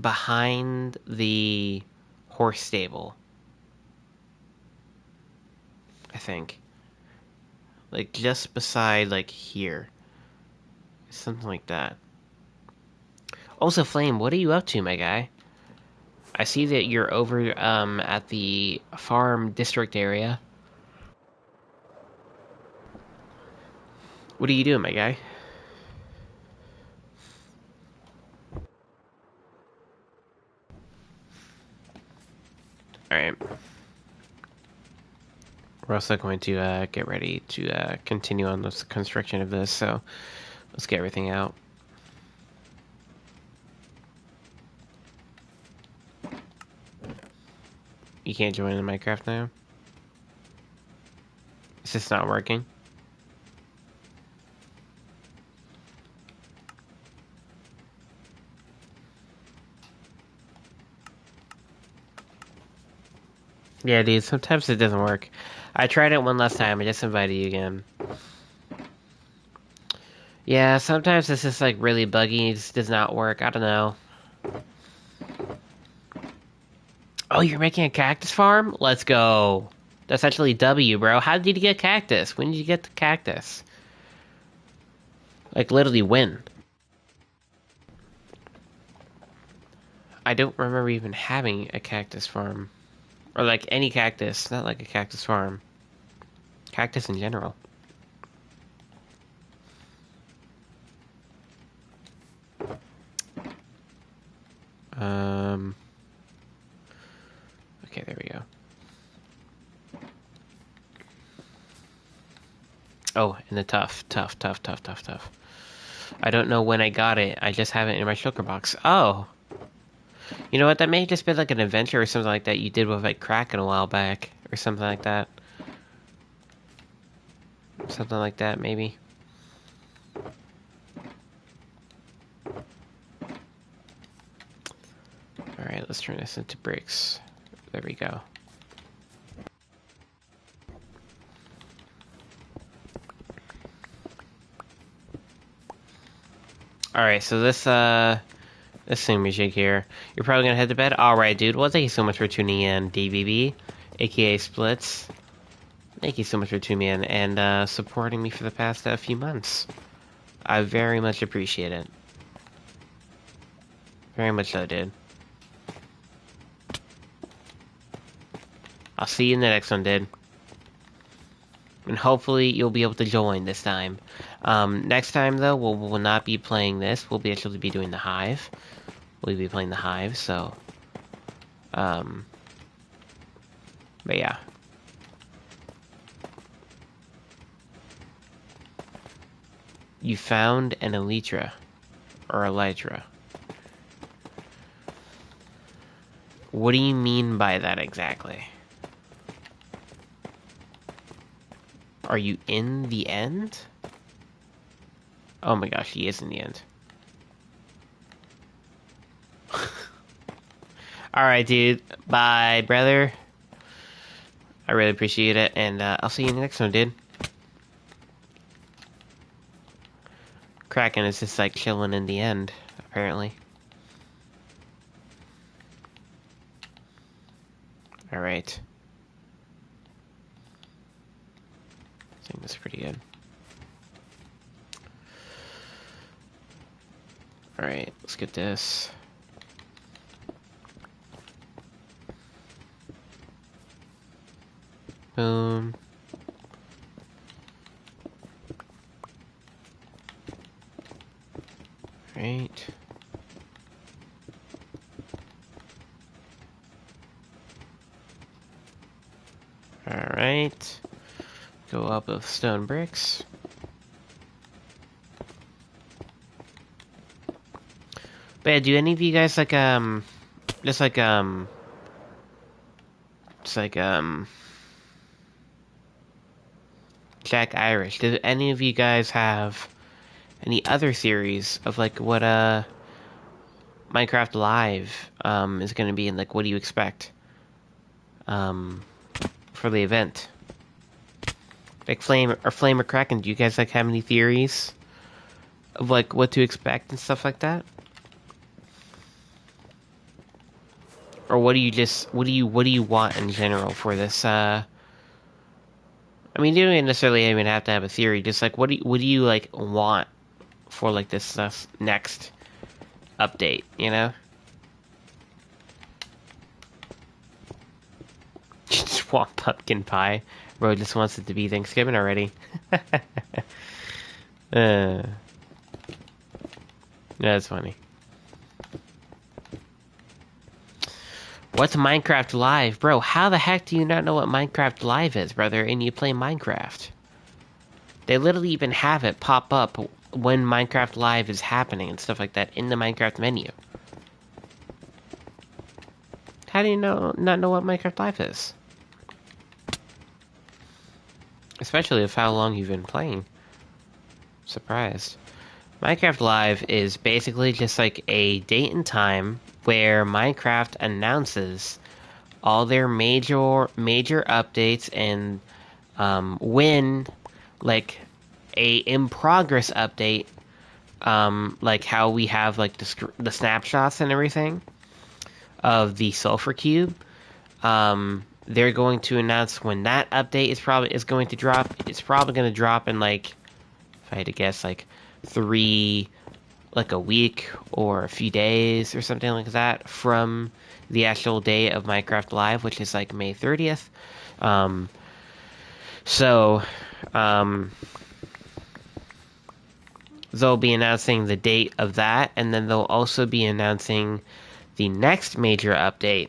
behind the horse stable. I think. Like just beside like here. Something like that. Also, Flame, what are you up to, my guy? I see that you're over at the farm district area. What are you doing, my guy? Alright. We're also going to get ready to continue on the construction of this, so let's get everything out. You can't join in Minecraft now? Is this not working? Yeah, dude, sometimes it doesn't work. I tried it one last time, I just invited you again. Yeah, sometimes it's just like really buggy, it just does not work, I don't know. Oh, you're making a cactus farm? Let's go. That's actually W, bro. How did you get cactus? When did you get the cactus? Like, literally when? I don't remember even having a cactus farm Or like any cactus, not like a cactus farm. Cactus in general. Okay, there we go. Oh, and the tough. I don't know when I got it. I just have it in my shulker box. Oh. You know what? That may just be like an adventure or something like that you did with like Kraken a while back. Or something like that. Something like that, maybe. Alright, let's turn this into bricks. There we go. Alright, so this thingamajig here. You're probably gonna head to bed? Alright, dude. Well, thank you so much for tuning in, DBB, aka Splits. Thank you so much for tuning in and supporting me for the past few months. I very much appreciate it. Very much so, dude. I'll see you in the next one, dude. And hopefully you'll be able to join this time. Next time, though, we'll not be playing this. We'll actually be doing the Hive. We'll be playing the Hive, so... But yeah. You found an Elytra. Or Elytra. What do you mean by that exactly? Are you in the end? Oh my gosh, he is in the end. Alright, dude. Bye, brother. I really appreciate it, and I'll see you in the next one, dude. Kraken is just like chilling in the end, apparently. Alright. I think that's pretty good. Alright, let's get this. Boom. Right. Alright. Go up with stone bricks. But yeah, do any of you guys like just like Jack Irish, do any of you guys have any other theories of like what Minecraft Live is gonna be, and like what do you expect for the event? Like Flame or Kraken, do you guys like have any theories of like what to expect and stuff like that? Or what do you want in general for this I mean, you don't necessarily even have to have a theory, just like what do you like want for like this next update, you know? Just want pumpkin pie. Bro just wants it to be Thanksgiving already. That's funny. What's Minecraft Live? Bro, how the heck do you not know what Minecraft Live is, brother, and you play Minecraft? They literally even have it pop up when Minecraft Live is happening and stuff like that in the Minecraft menu. How do you not know what Minecraft Live is? Especially of how long you've been playing. Surprised. Minecraft Live is basically just like a date and time where Minecraft announces all their major updates and when like a in progress update, like how we have like the snapshots and everything of the Sulfur Cube. They're going to announce when that update is going to drop. It's probably going to drop in like, if I had to guess, like 3 like a week or a few days or something like that from the actual day of Minecraft Live, which is like May 30th. Um, so, um, they'll be announcing the date of that, and then they'll also be announcing the next major update.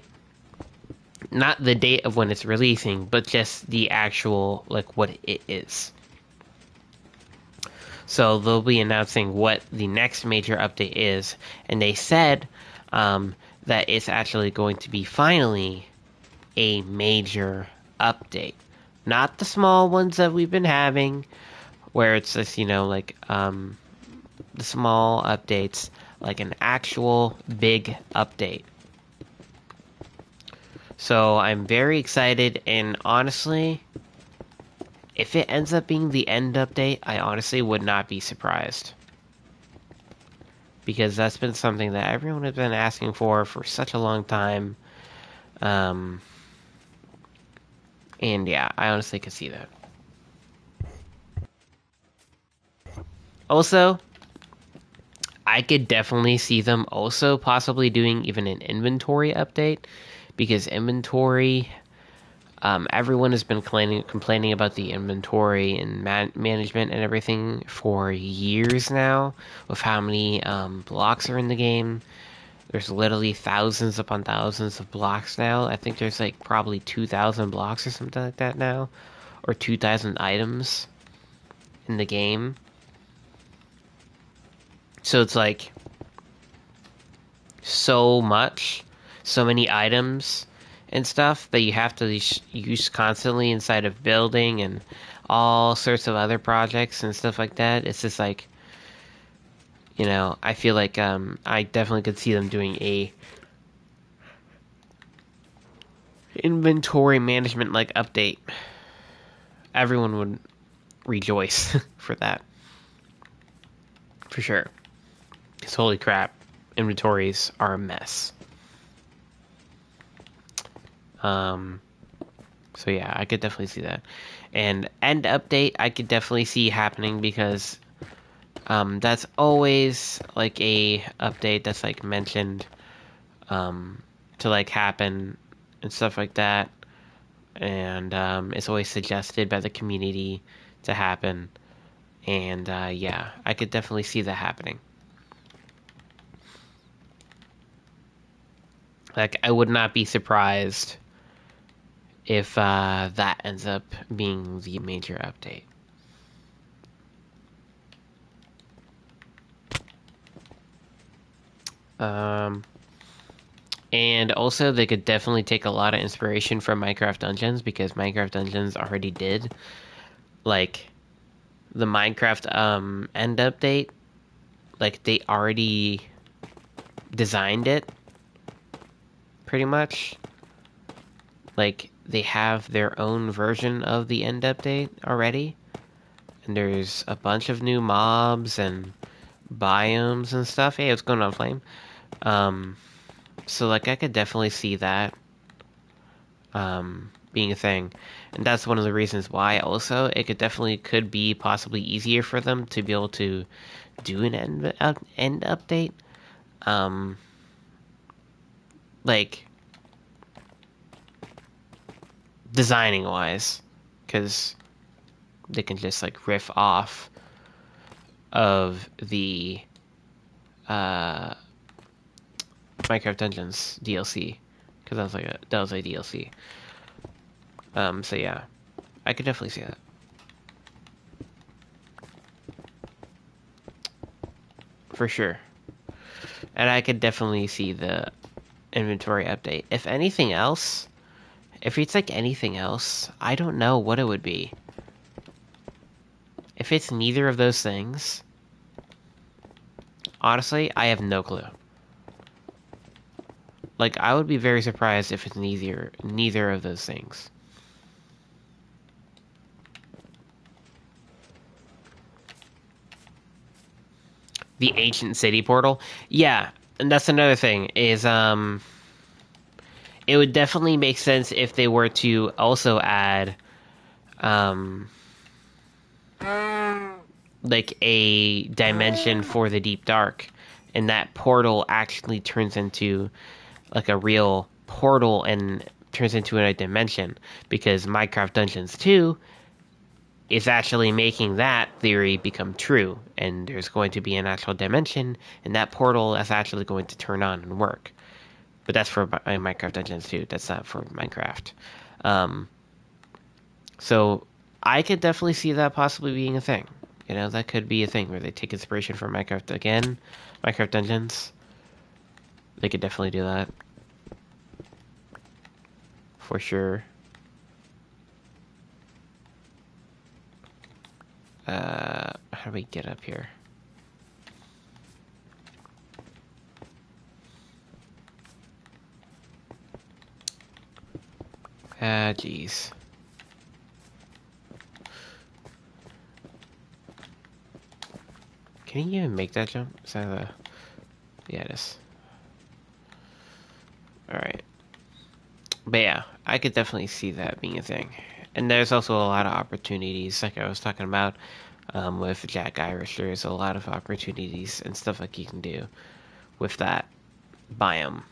Not the date of when it's releasing, but just the actual, like, what it is. So they'll be announcing what the next major update is, and they said that it's actually going to be finally a major update. Not the small ones that we've been having, where it's just, like, the small updates, like an actual big update. So I'm very excited, and honestly, if it ends up being the end update, I honestly would not be surprised. Because that's been something that everyone has been asking for such a long time. And yeah, I honestly could see that. Also, I could definitely see them also possibly doing even an inventory update, because inventory, everyone has been complaining about the inventory and management and everything for years now, with how many blocks are in the game. There's literally thousands upon thousands of blocks now. I think there's like probably 2,000 blocks or something like that now, or 2,000 items in the game. So it's like so much, so many items and stuff that you have to use constantly inside of building and all sorts of other projects and stuff like that. It's just like, I feel like I definitely could see them doing a inventory management like update. Everyone would rejoice for that. For sure. Because holy crap, inventories are a mess. So yeah, I could definitely see that. And end update, I could definitely see happening, because that's always like a update that's like mentioned to like happen and stuff like that. And it's always suggested by the community to happen. And yeah, I could definitely see that happening. Like, I would not be surprised if that ends up being the major update. And also, they could definitely take a lot of inspiration from Minecraft Dungeons, because Minecraft Dungeons already did like the Minecraft end update. Like, they already designed it pretty much. Like, they have their own version of the end update already, and there's a bunch of new mobs and biomes and stuff. Hey, what's going on, Flame? So like, I could definitely see that being a thing, and that's one of the reasons why. Also, it could be possibly easier for them to be able to do an end update, like designing wise, because they can just like riff off of the Minecraft Dungeons DLC, because that was a DLC. So yeah, I could definitely see that. For sure. And I could definitely see the inventory update. If anything else, if it's like anything else, I don't know what it would be. If it's neither of those things, honestly, I have no clue. Like, I would be very surprised if it's neither of those things. The ancient city portal? Yeah, and that's another thing, is it would definitely make sense if they were to also add like a dimension for the deep dark, and that portal actually turns into like a real portal and turns into a dimension, because Minecraft Dungeons 2 is actually making that theory become true, and there's going to be an actual dimension, and that portal is actually going to turn on and work. But that's for Minecraft Dungeons 2. That's not for Minecraft. Um, so I could definitely see that possibly being a thing. You know, that could be a thing where they take inspiration from Minecraft again, Minecraft Dungeons. They could definitely do that. For sure. How do we get up here? Ah, jeez. Can you even make that jump? Is that a... Yeah, it is. Alright. But yeah, I could definitely see that being a thing. And there's also a lot of opportunities, like I was talking about with Jack Irish. There's a lot of opportunities and stuff like you can do with that biome,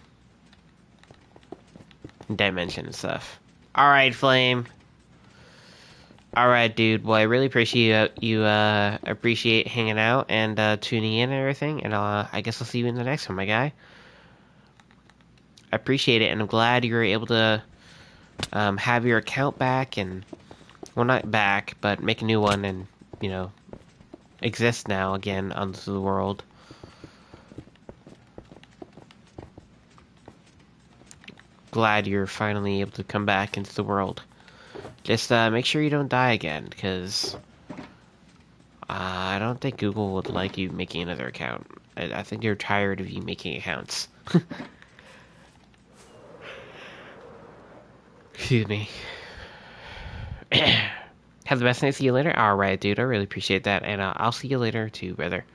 dimension and stuff. Alright, Flame. Alright, dude. Well, I really appreciate you appreciate hanging out and tuning in and everything. And I guess I'll see you in the next one, my guy. I appreciate it, and I'm glad you were able to have your account back, and well, not back, but make a new one, and you know, exist now again onto the world. Glad you're finally able to come back into the world. Just make sure you don't die again, because I don't think Google would like you making another account. I think they're tired of you making accounts. Excuse me. Have the best night. See you later. Alright, dude. I really appreciate that. And I'll see you later, too, brother.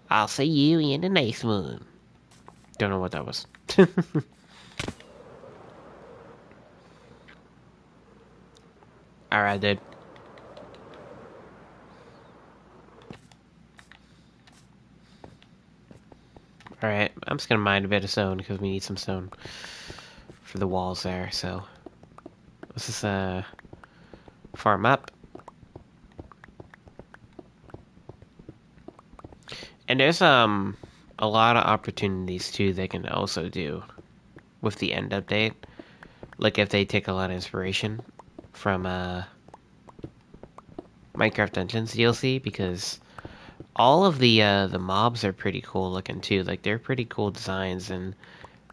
I'll see you in the next one. Don't know what that was. Alright, dude. Alright, I'm just gonna mine a bit of stone, because we need some stone for the walls there, so... Let's just, farm up. And there's, a lot of opportunities, too, they can also do with the end update. Like, if they take a lot of inspiration from, Minecraft Dungeons DLC, because all of the mobs are pretty cool looking, too. Like, they're pretty cool designs and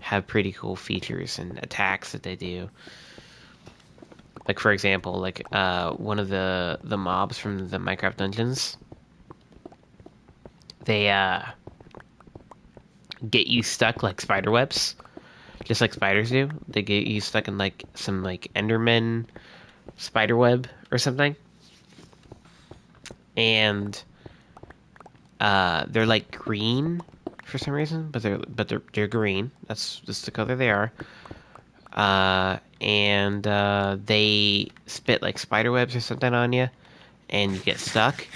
have pretty cool features and attacks that they do. Like, for example, like, one of the mobs from the Minecraft Dungeons, they, get you stuck like spider webs, just like spiders do. They get you stuck in, like, some, like, Enderman spider web or something. And, they're, like, green for some reason, but they're green. That's just the color they are. And they spit like spider webs or something on you, and you get stuck.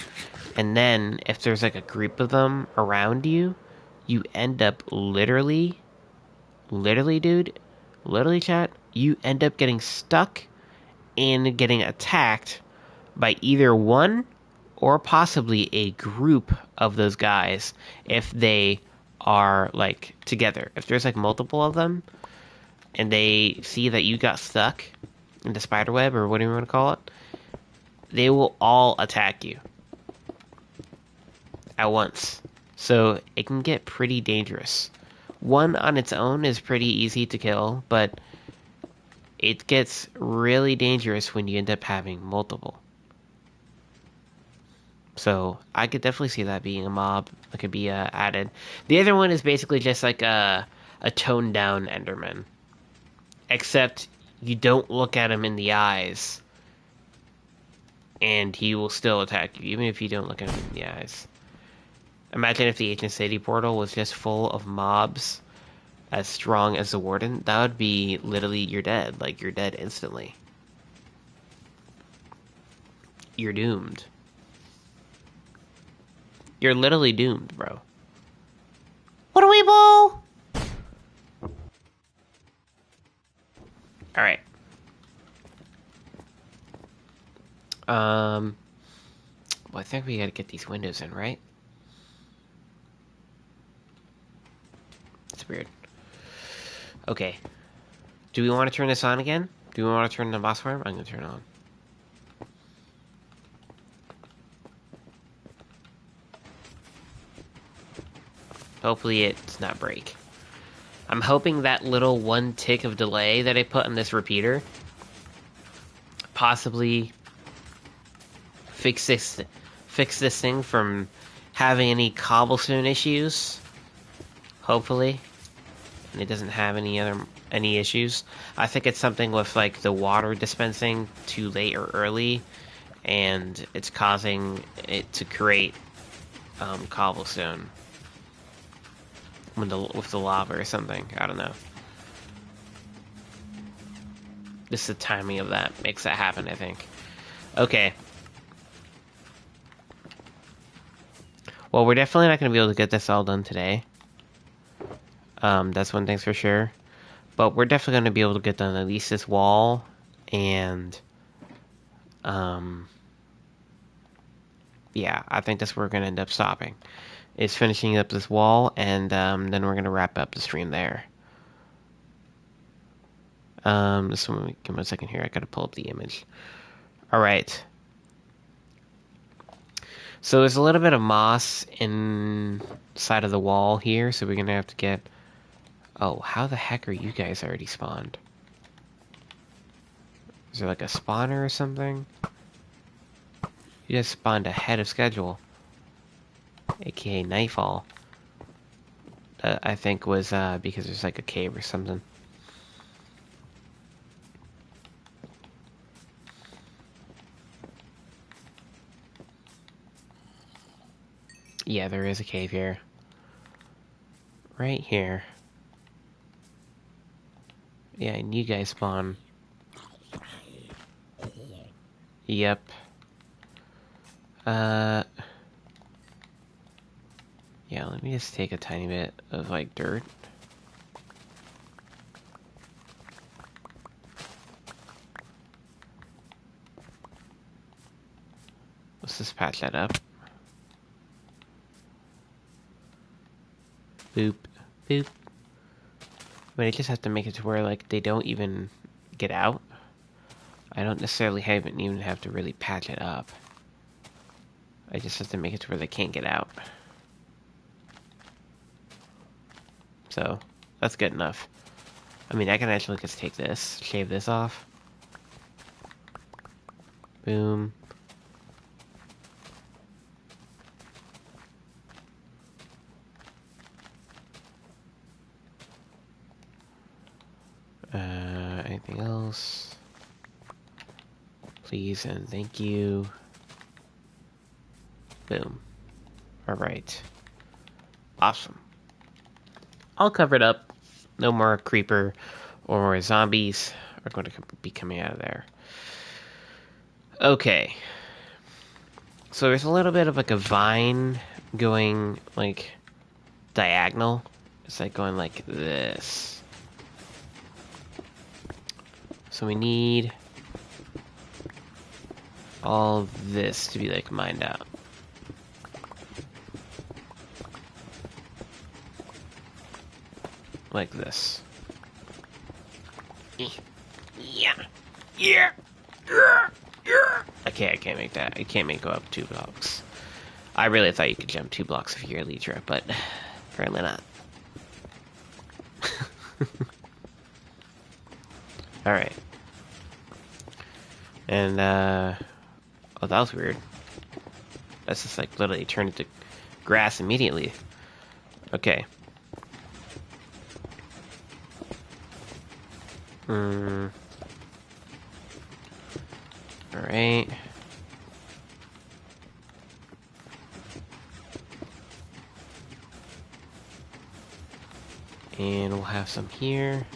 And then if there's like a group of them around you, you end up literally, dude, literally, chat, you end up getting stuck and getting attacked by either one or possibly a group of those guys if they are like together. If there's like multiple of them, and they see that you got stuck in the spider web, or whatever you want to call it, they will all attack you at once. So it can get pretty dangerous. One on its own is pretty easy to kill, but it gets really dangerous when you end up having multiple. So I could definitely see that being a mob that could be added. The other one is basically just like a toned down Enderman. Except you don't look at him in the eyes, and he will still attack you, even if you don't look at him in the eyes. Imagine if the Ancient City portal was just full of mobs as strong as the Warden. That would be literally, you're dead. Like, you're dead instantly. You're doomed. You're literally doomed, bro. What a weeble! Alright. Well, I think we gotta get these windows in, right? It's weird. Okay. Do we want to turn this on again? Do we want to turn the boss farm? I'm gonna turn it on. Hopefully it's not break. I'm hoping that little one tick of delay that I put on this repeater possibly fix this thing from having any cobblestone issues. Hopefully. And it doesn't have any issues. I think it's something with like the water dispensing too late or early, and it's causing it to create cobblestone with the lava or something. I don't know. Just the timing of that makes that happen, I think. Okay. Well, we're definitely not going to be able to get this all done today. That's one thing's for sure. But we're definitely going to be able to get done at least this wall, and yeah, I think that's where we're going to end up stopping. Is finishing up this wall, and then we're going to wrap up the stream there. Just give me a second here. I got to pull up the image. All right. So there's a little bit of moss inside of the wall here, so we're going to have to get... Oh, how the heck are you guys already spawned? Is there like a spawner or something? You just spawned ahead of schedule. AKA Nightfall. I think was because there's like a cave or something. Yeah, there is a cave here. Right here. Yeah, and you guys spawn. Yep. Yeah, let me just take a tiny bit of, like, dirt. Let's just patch that up. Boop. Boop. But I just have to make it to where, like, they don't even get out. I don't necessarily even have to really patch it up. I just have to make it to where they can't get out. So, that's good enough. I mean, I can actually just take this, shave this off. Boom. Anything else? Please and thank you. Boom. Alright. Awesome. All covered up. No more creeper or more zombies are going to be coming out of there. Okay. So there's a little bit of like a vine going like diagonal. It's like going like this. So we need all of this to be like mined out. Like this. Yeah. Yeah. Okay, I can't make that. I can't make go up 2 blocks. I really thought you could jump 2 blocks if you're Elytra, but apparently not. Alright. And, oh, that was weird. That's just like literally turned into grass immediately. Okay. Alright. And we'll have some here.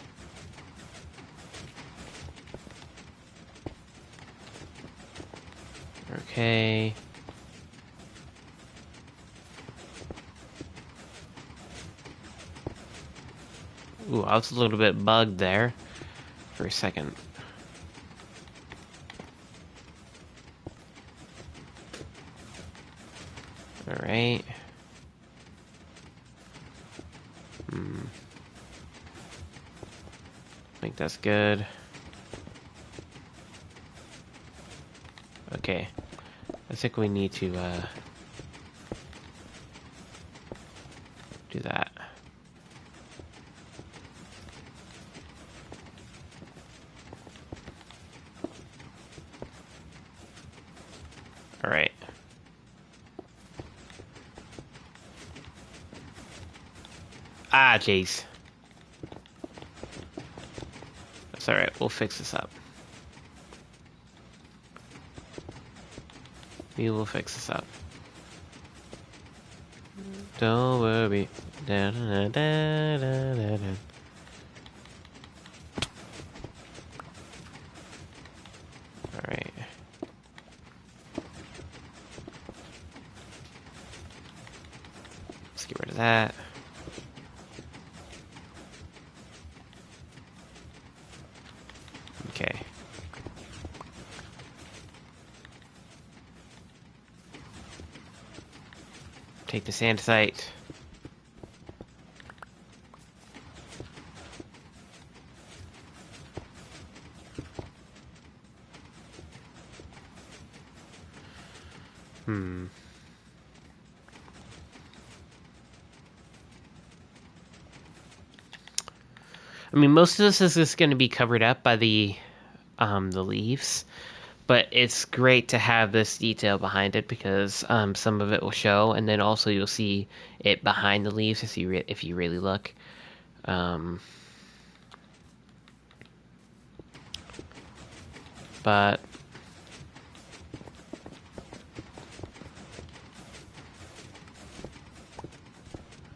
Okay. Ooh, I was a little bit bugged there for a second. Alright. I think that's good. Okay. I think we need to, do that. Alright. Ah, jeez. That's alright, we'll fix this up. We will fix this up. Don't worry. Da, da, da, da, da, da. Alright. Let's get rid of that. Okay. Take the andesite. I mean, most of this is just going to be covered up by the leaves, but it's great to have this detail behind it because some of it will show, and then also you'll see it behind the leaves if you really look. But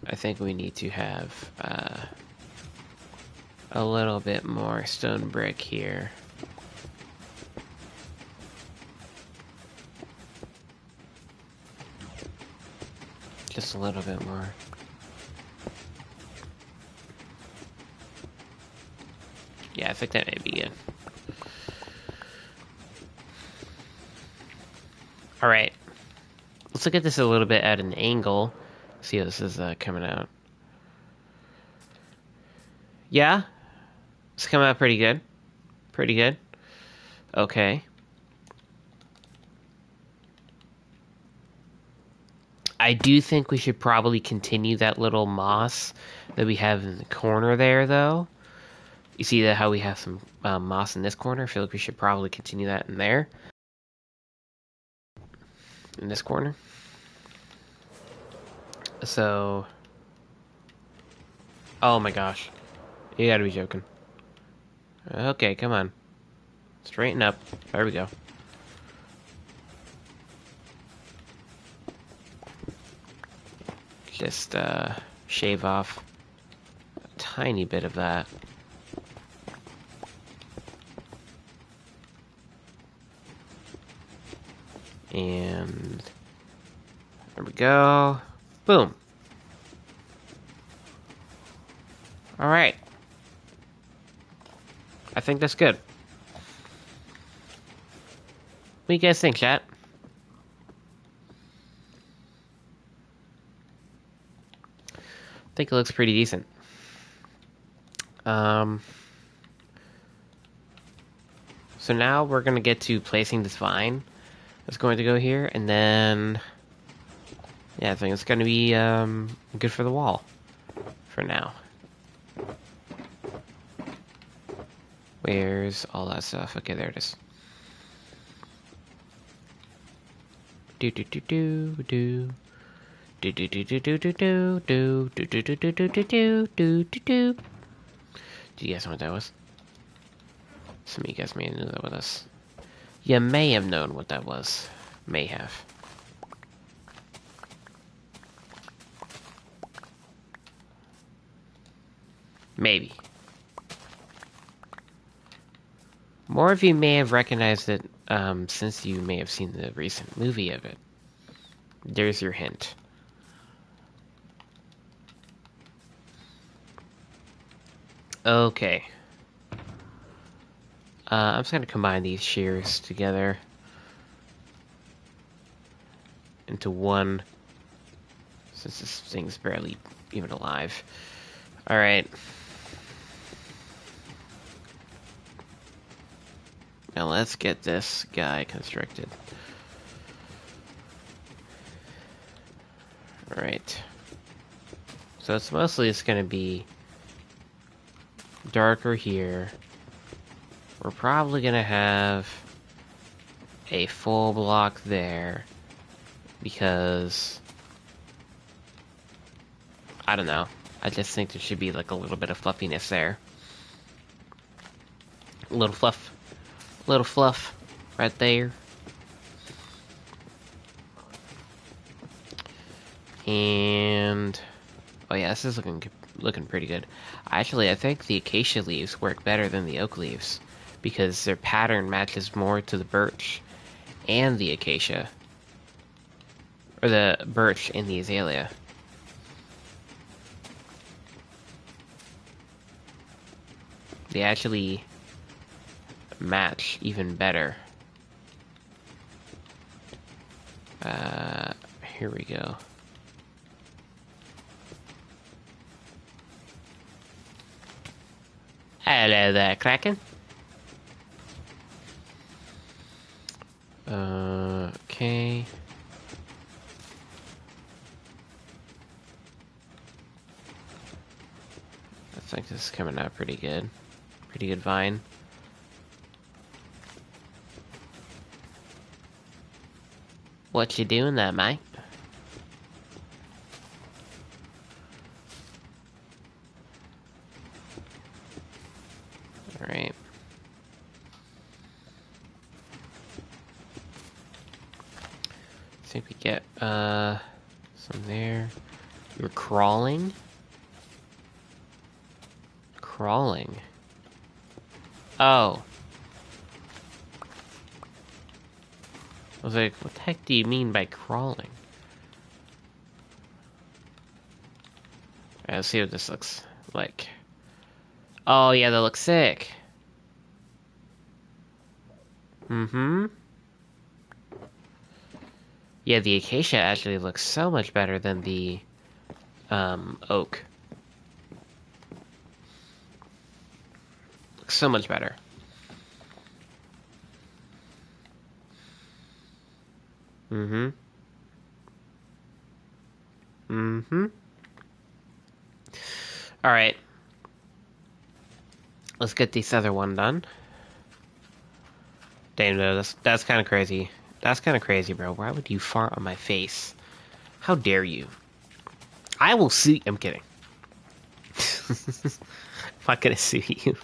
I think we need to have a little bit more stone brick here. Just a little bit more. Yeah, I think that may be good. Alright. Let's look at this a little bit at an angle. See how this is coming out. Yeah, it's coming out pretty good. Pretty good. Okay. I do think we should probably continue that little moss that we have in the corner there, though. You see that how we have some moss in this corner? I feel like we should probably continue that in there. In this corner. So... Oh my gosh. You gotta be joking. Okay, come on. Straighten up. There we go. Just shave off a tiny bit of that. And there we go. Boom. Alright. I think that's good. What do you guys think, chat? I think it looks pretty decent. So now we're going to get to placing this vine. It's going to go here, and then... Yeah, I think it's going to be good for the wall. For now. Where's all that stuff? Okay, there it is. Do do do do do. Do do do do do do do do do do do do do do do do do. Do you guys know what that was? Some of you guys may have known that with us. You may have known what that was. May have. Maybe. More of you may have recognized it since you may have seen the recent movie of it. There's your hint. Okay. I'm just gonna combine these shears together into one, since this thing's barely even alive. Alright. Now let's get this guy constructed. Alright. So it's mostly just gonna be darker here. We're probably gonna have a full block there because I don't know. I just think there should be like a little bit of fluffiness there. A little fluff right there. And oh yeah, this is looking pretty good. Actually, I think the acacia leaves work better than the oak leaves because their pattern matches more to the birch and the acacia, or the birch and the azalea. They actually match even better. Here we go. Hello there, Kraken. Okay. I think this is coming out pretty good. Pretty good vine. What you doing there, mate? Alright. I think we get, some there. You're crawling? Crawling. Oh. I was like, what the heck do you mean by crawling? Alright, let's see what this looks like. Oh, yeah, that looks sick. Mm-hmm. Yeah, the acacia actually looks so much better than the, oak. Looks so much better. Mm-hmm. Mm-hmm. Alright. Let's get this other one done. Damn, no, that's kind of crazy. That's kind of crazy, bro. Why would you fart on my face? How dare you? I will sue. I'm kidding. I'm not gonna sue you.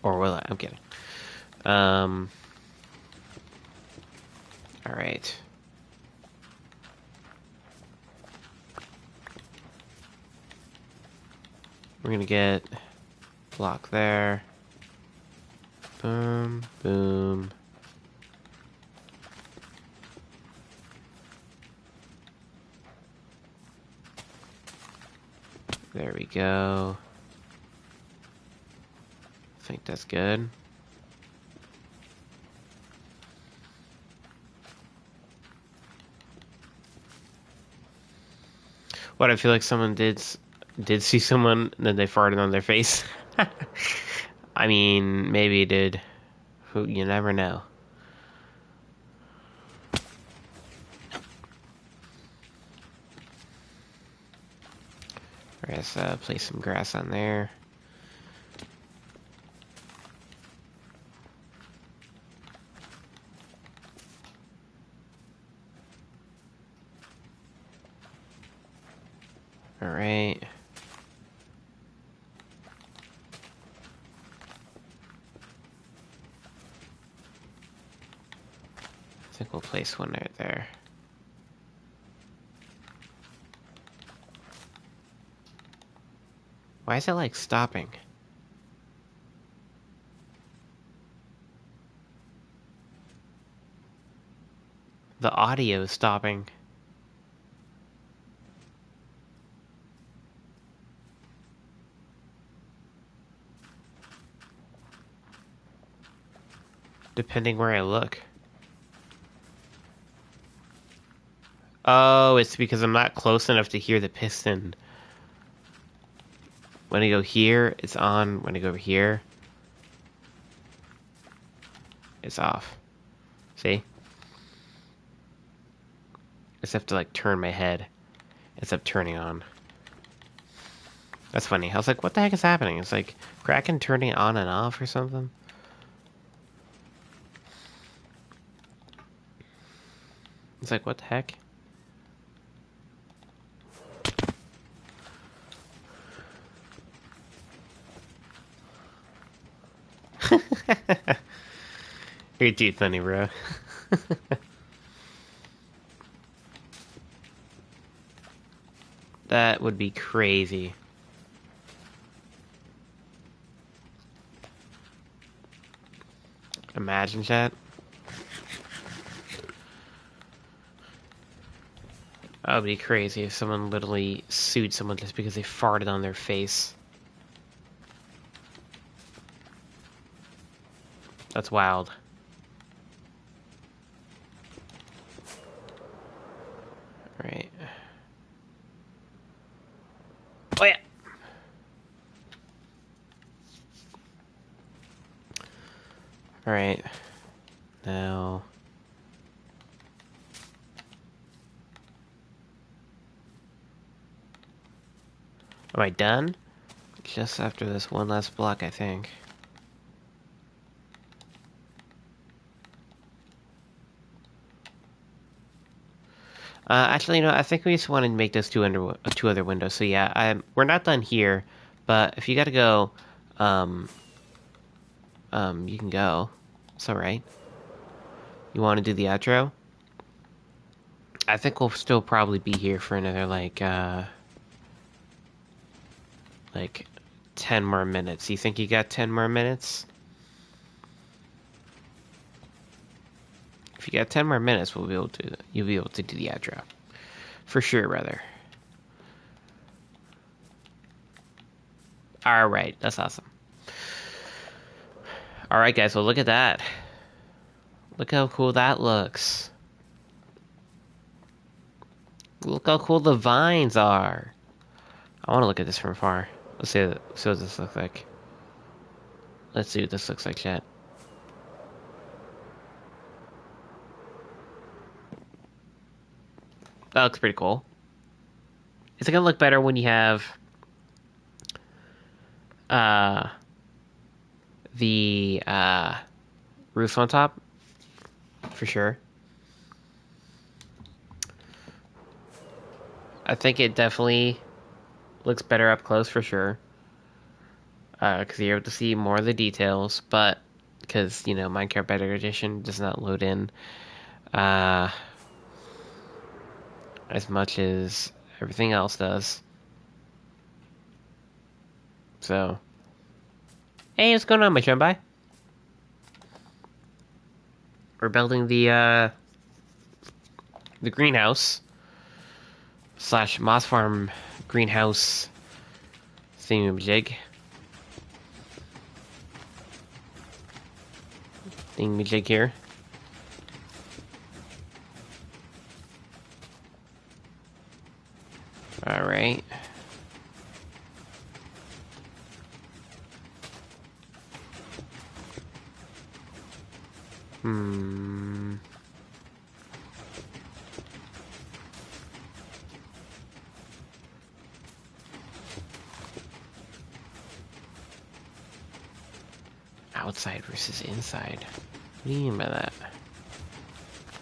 Or will I? I'm kidding. All right. We're gonna get block there. Boom, boom. There we go. I think that's good. What, I feel like someone did see someone and then they farted on their face. I mean, maybe it did. Who, you never know. Let's place some grass on there. All right. I think we'll place one right there. Why is it like stopping? The audio is stopping. depending where I look. Oh, it's because I'm not close enough to hear the piston. When I go here, it's on. When I go over here, it's off. See? I just have to like turn my head. It's up turning on. That's funny. I was like, what the heck is happening? It's like Kraken turning on and off or something. It's like, what the heck? You're too funny, bro. That would be crazy. Imagine that. That would be crazy if someone literally sued someone just because they farted on their face. That's wild. Right. Oh yeah. Alright. Now. Am I done? Just after this one last block, I think. Actually, I think we just want to make those two other windows. So yeah, we're not done here, but if you gotta go, you can go. It's alright. You want to do the outro? I think we'll still probably be here for another, like 10 more minutes. You think you got 10 more minutes? If you got 10 more minutes, you'll be able to do the outro. For sure, brother. Alright, that's awesome. Alright, guys, well, look at that. Look how cool that looks. Look how cool the vines are. I want to look at this from afar. Let's see what this looks like. Let's see what this looks like, chat. That looks pretty cool. It's gonna look better when you have the roof on top, for sure. I think it definitely looks better up close, for sure. Because you're able to see more of the details, but because, Minecraft Better Edition does not load in as much as everything else does. So, hey, what's going on, my chumbai? We're building the greenhouse / moss farm greenhouse thingamajig. Thingamajig here. Alright. Outside versus inside. What do you mean by that?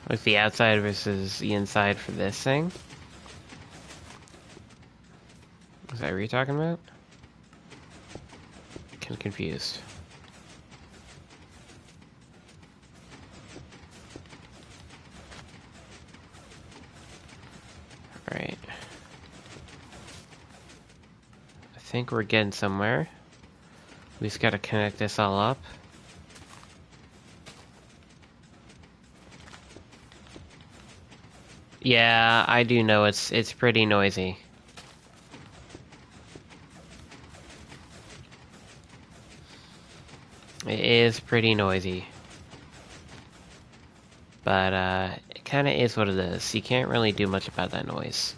Like the outside versus the inside for this thing? Is that what you're talking about? I'm confused. Alright. I think we're getting somewhere. We just gotta connect this all up. Yeah, I do know it's pretty noisy. It is pretty noisy. But it kind of is what it is. You can't really do much about that noise.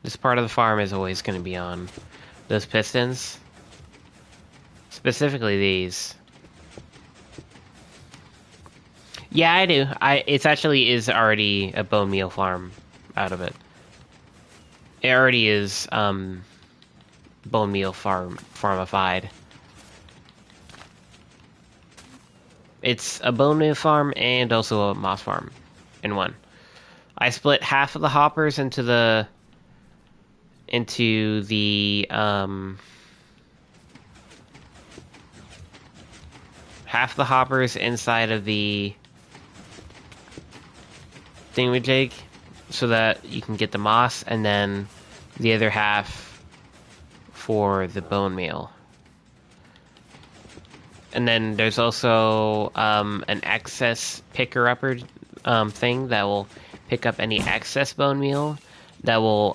This part of the farm is always going to be on. Those pistons, specifically these. Yeah, I do. It's actually is already a bone meal farm out of it. It already is bone meal farmified. It's a bone meal farm and also a moss farm in one. I split half of the hoppers into the half the hoppers inside of the thingamajig so that you can get the moss, and then the other half for the bone meal. And then there's also an excess picker-upper thing that will pick up any excess bone meal that will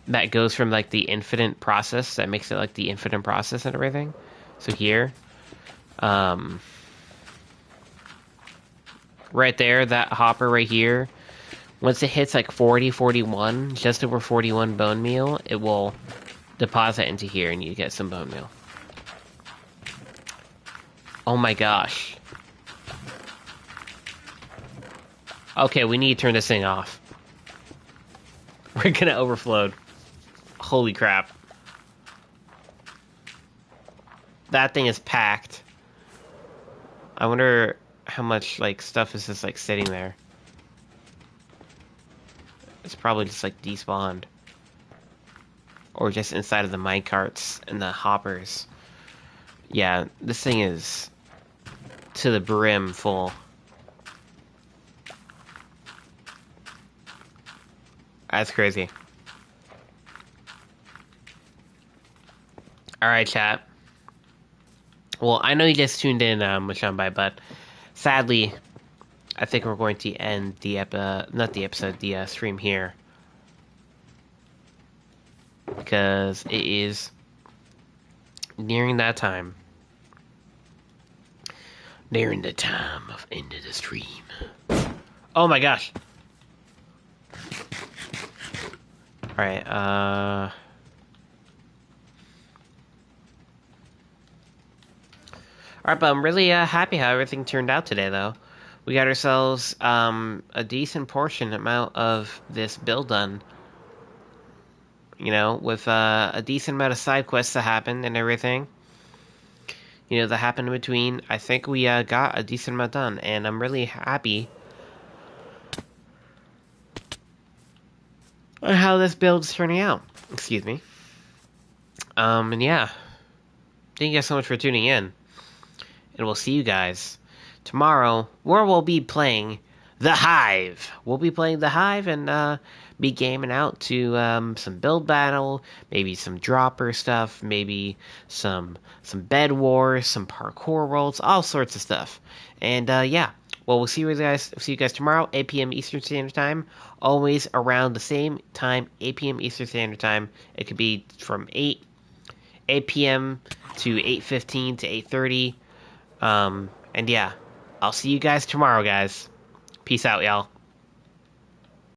that goes from like the infinite process, that makes it like the infinite process and everything. So here, right there, that hopper right here, once it hits like 40, 41, just over 41 bone meal, it will deposit into here and you get some bone meal. Oh my gosh. Okay, we need to turn this thing off. We're gonna overflow. Holy crap. That thing is packed. I wonder how much, like, stuff is just, like, sitting there. It's probably just, like, despawned. Or just inside of the minecarts and the hoppers. Yeah, this thing is to the brim full. That's crazy. Alright, chat. Well, I know you just tuned in, Mashamba, but sadly, I think we're going to end the the stream here. Because it is nearing that time. Nearing the time of end of the stream. Oh my gosh! Alright, Alright, but I'm really happy how everything turned out today, though. We got ourselves a decent portion amount of this build done. You know, with a decent amount of side quests that happened and everything. You know, that happened in between. I think we got a decent amount done, and I'm really happy on how this build's turning out. Excuse me. And yeah. Thank you guys so much for tuning in. And we'll see you guys tomorrow, where we'll be playing The Hive. We'll be playing The Hive and be gaming out to some build battle, maybe some dropper stuff, maybe some bed wars, some parkour worlds, all sorts of stuff. And yeah, well, we'll see you guys tomorrow, 8 p.m. Eastern Standard Time. Always around the same time, 8 p.m. Eastern Standard Time. It could be from 8 p.m. to 8:15 to 8:30. And yeah, I'll see you guys tomorrow, guys. Peace out, y'all.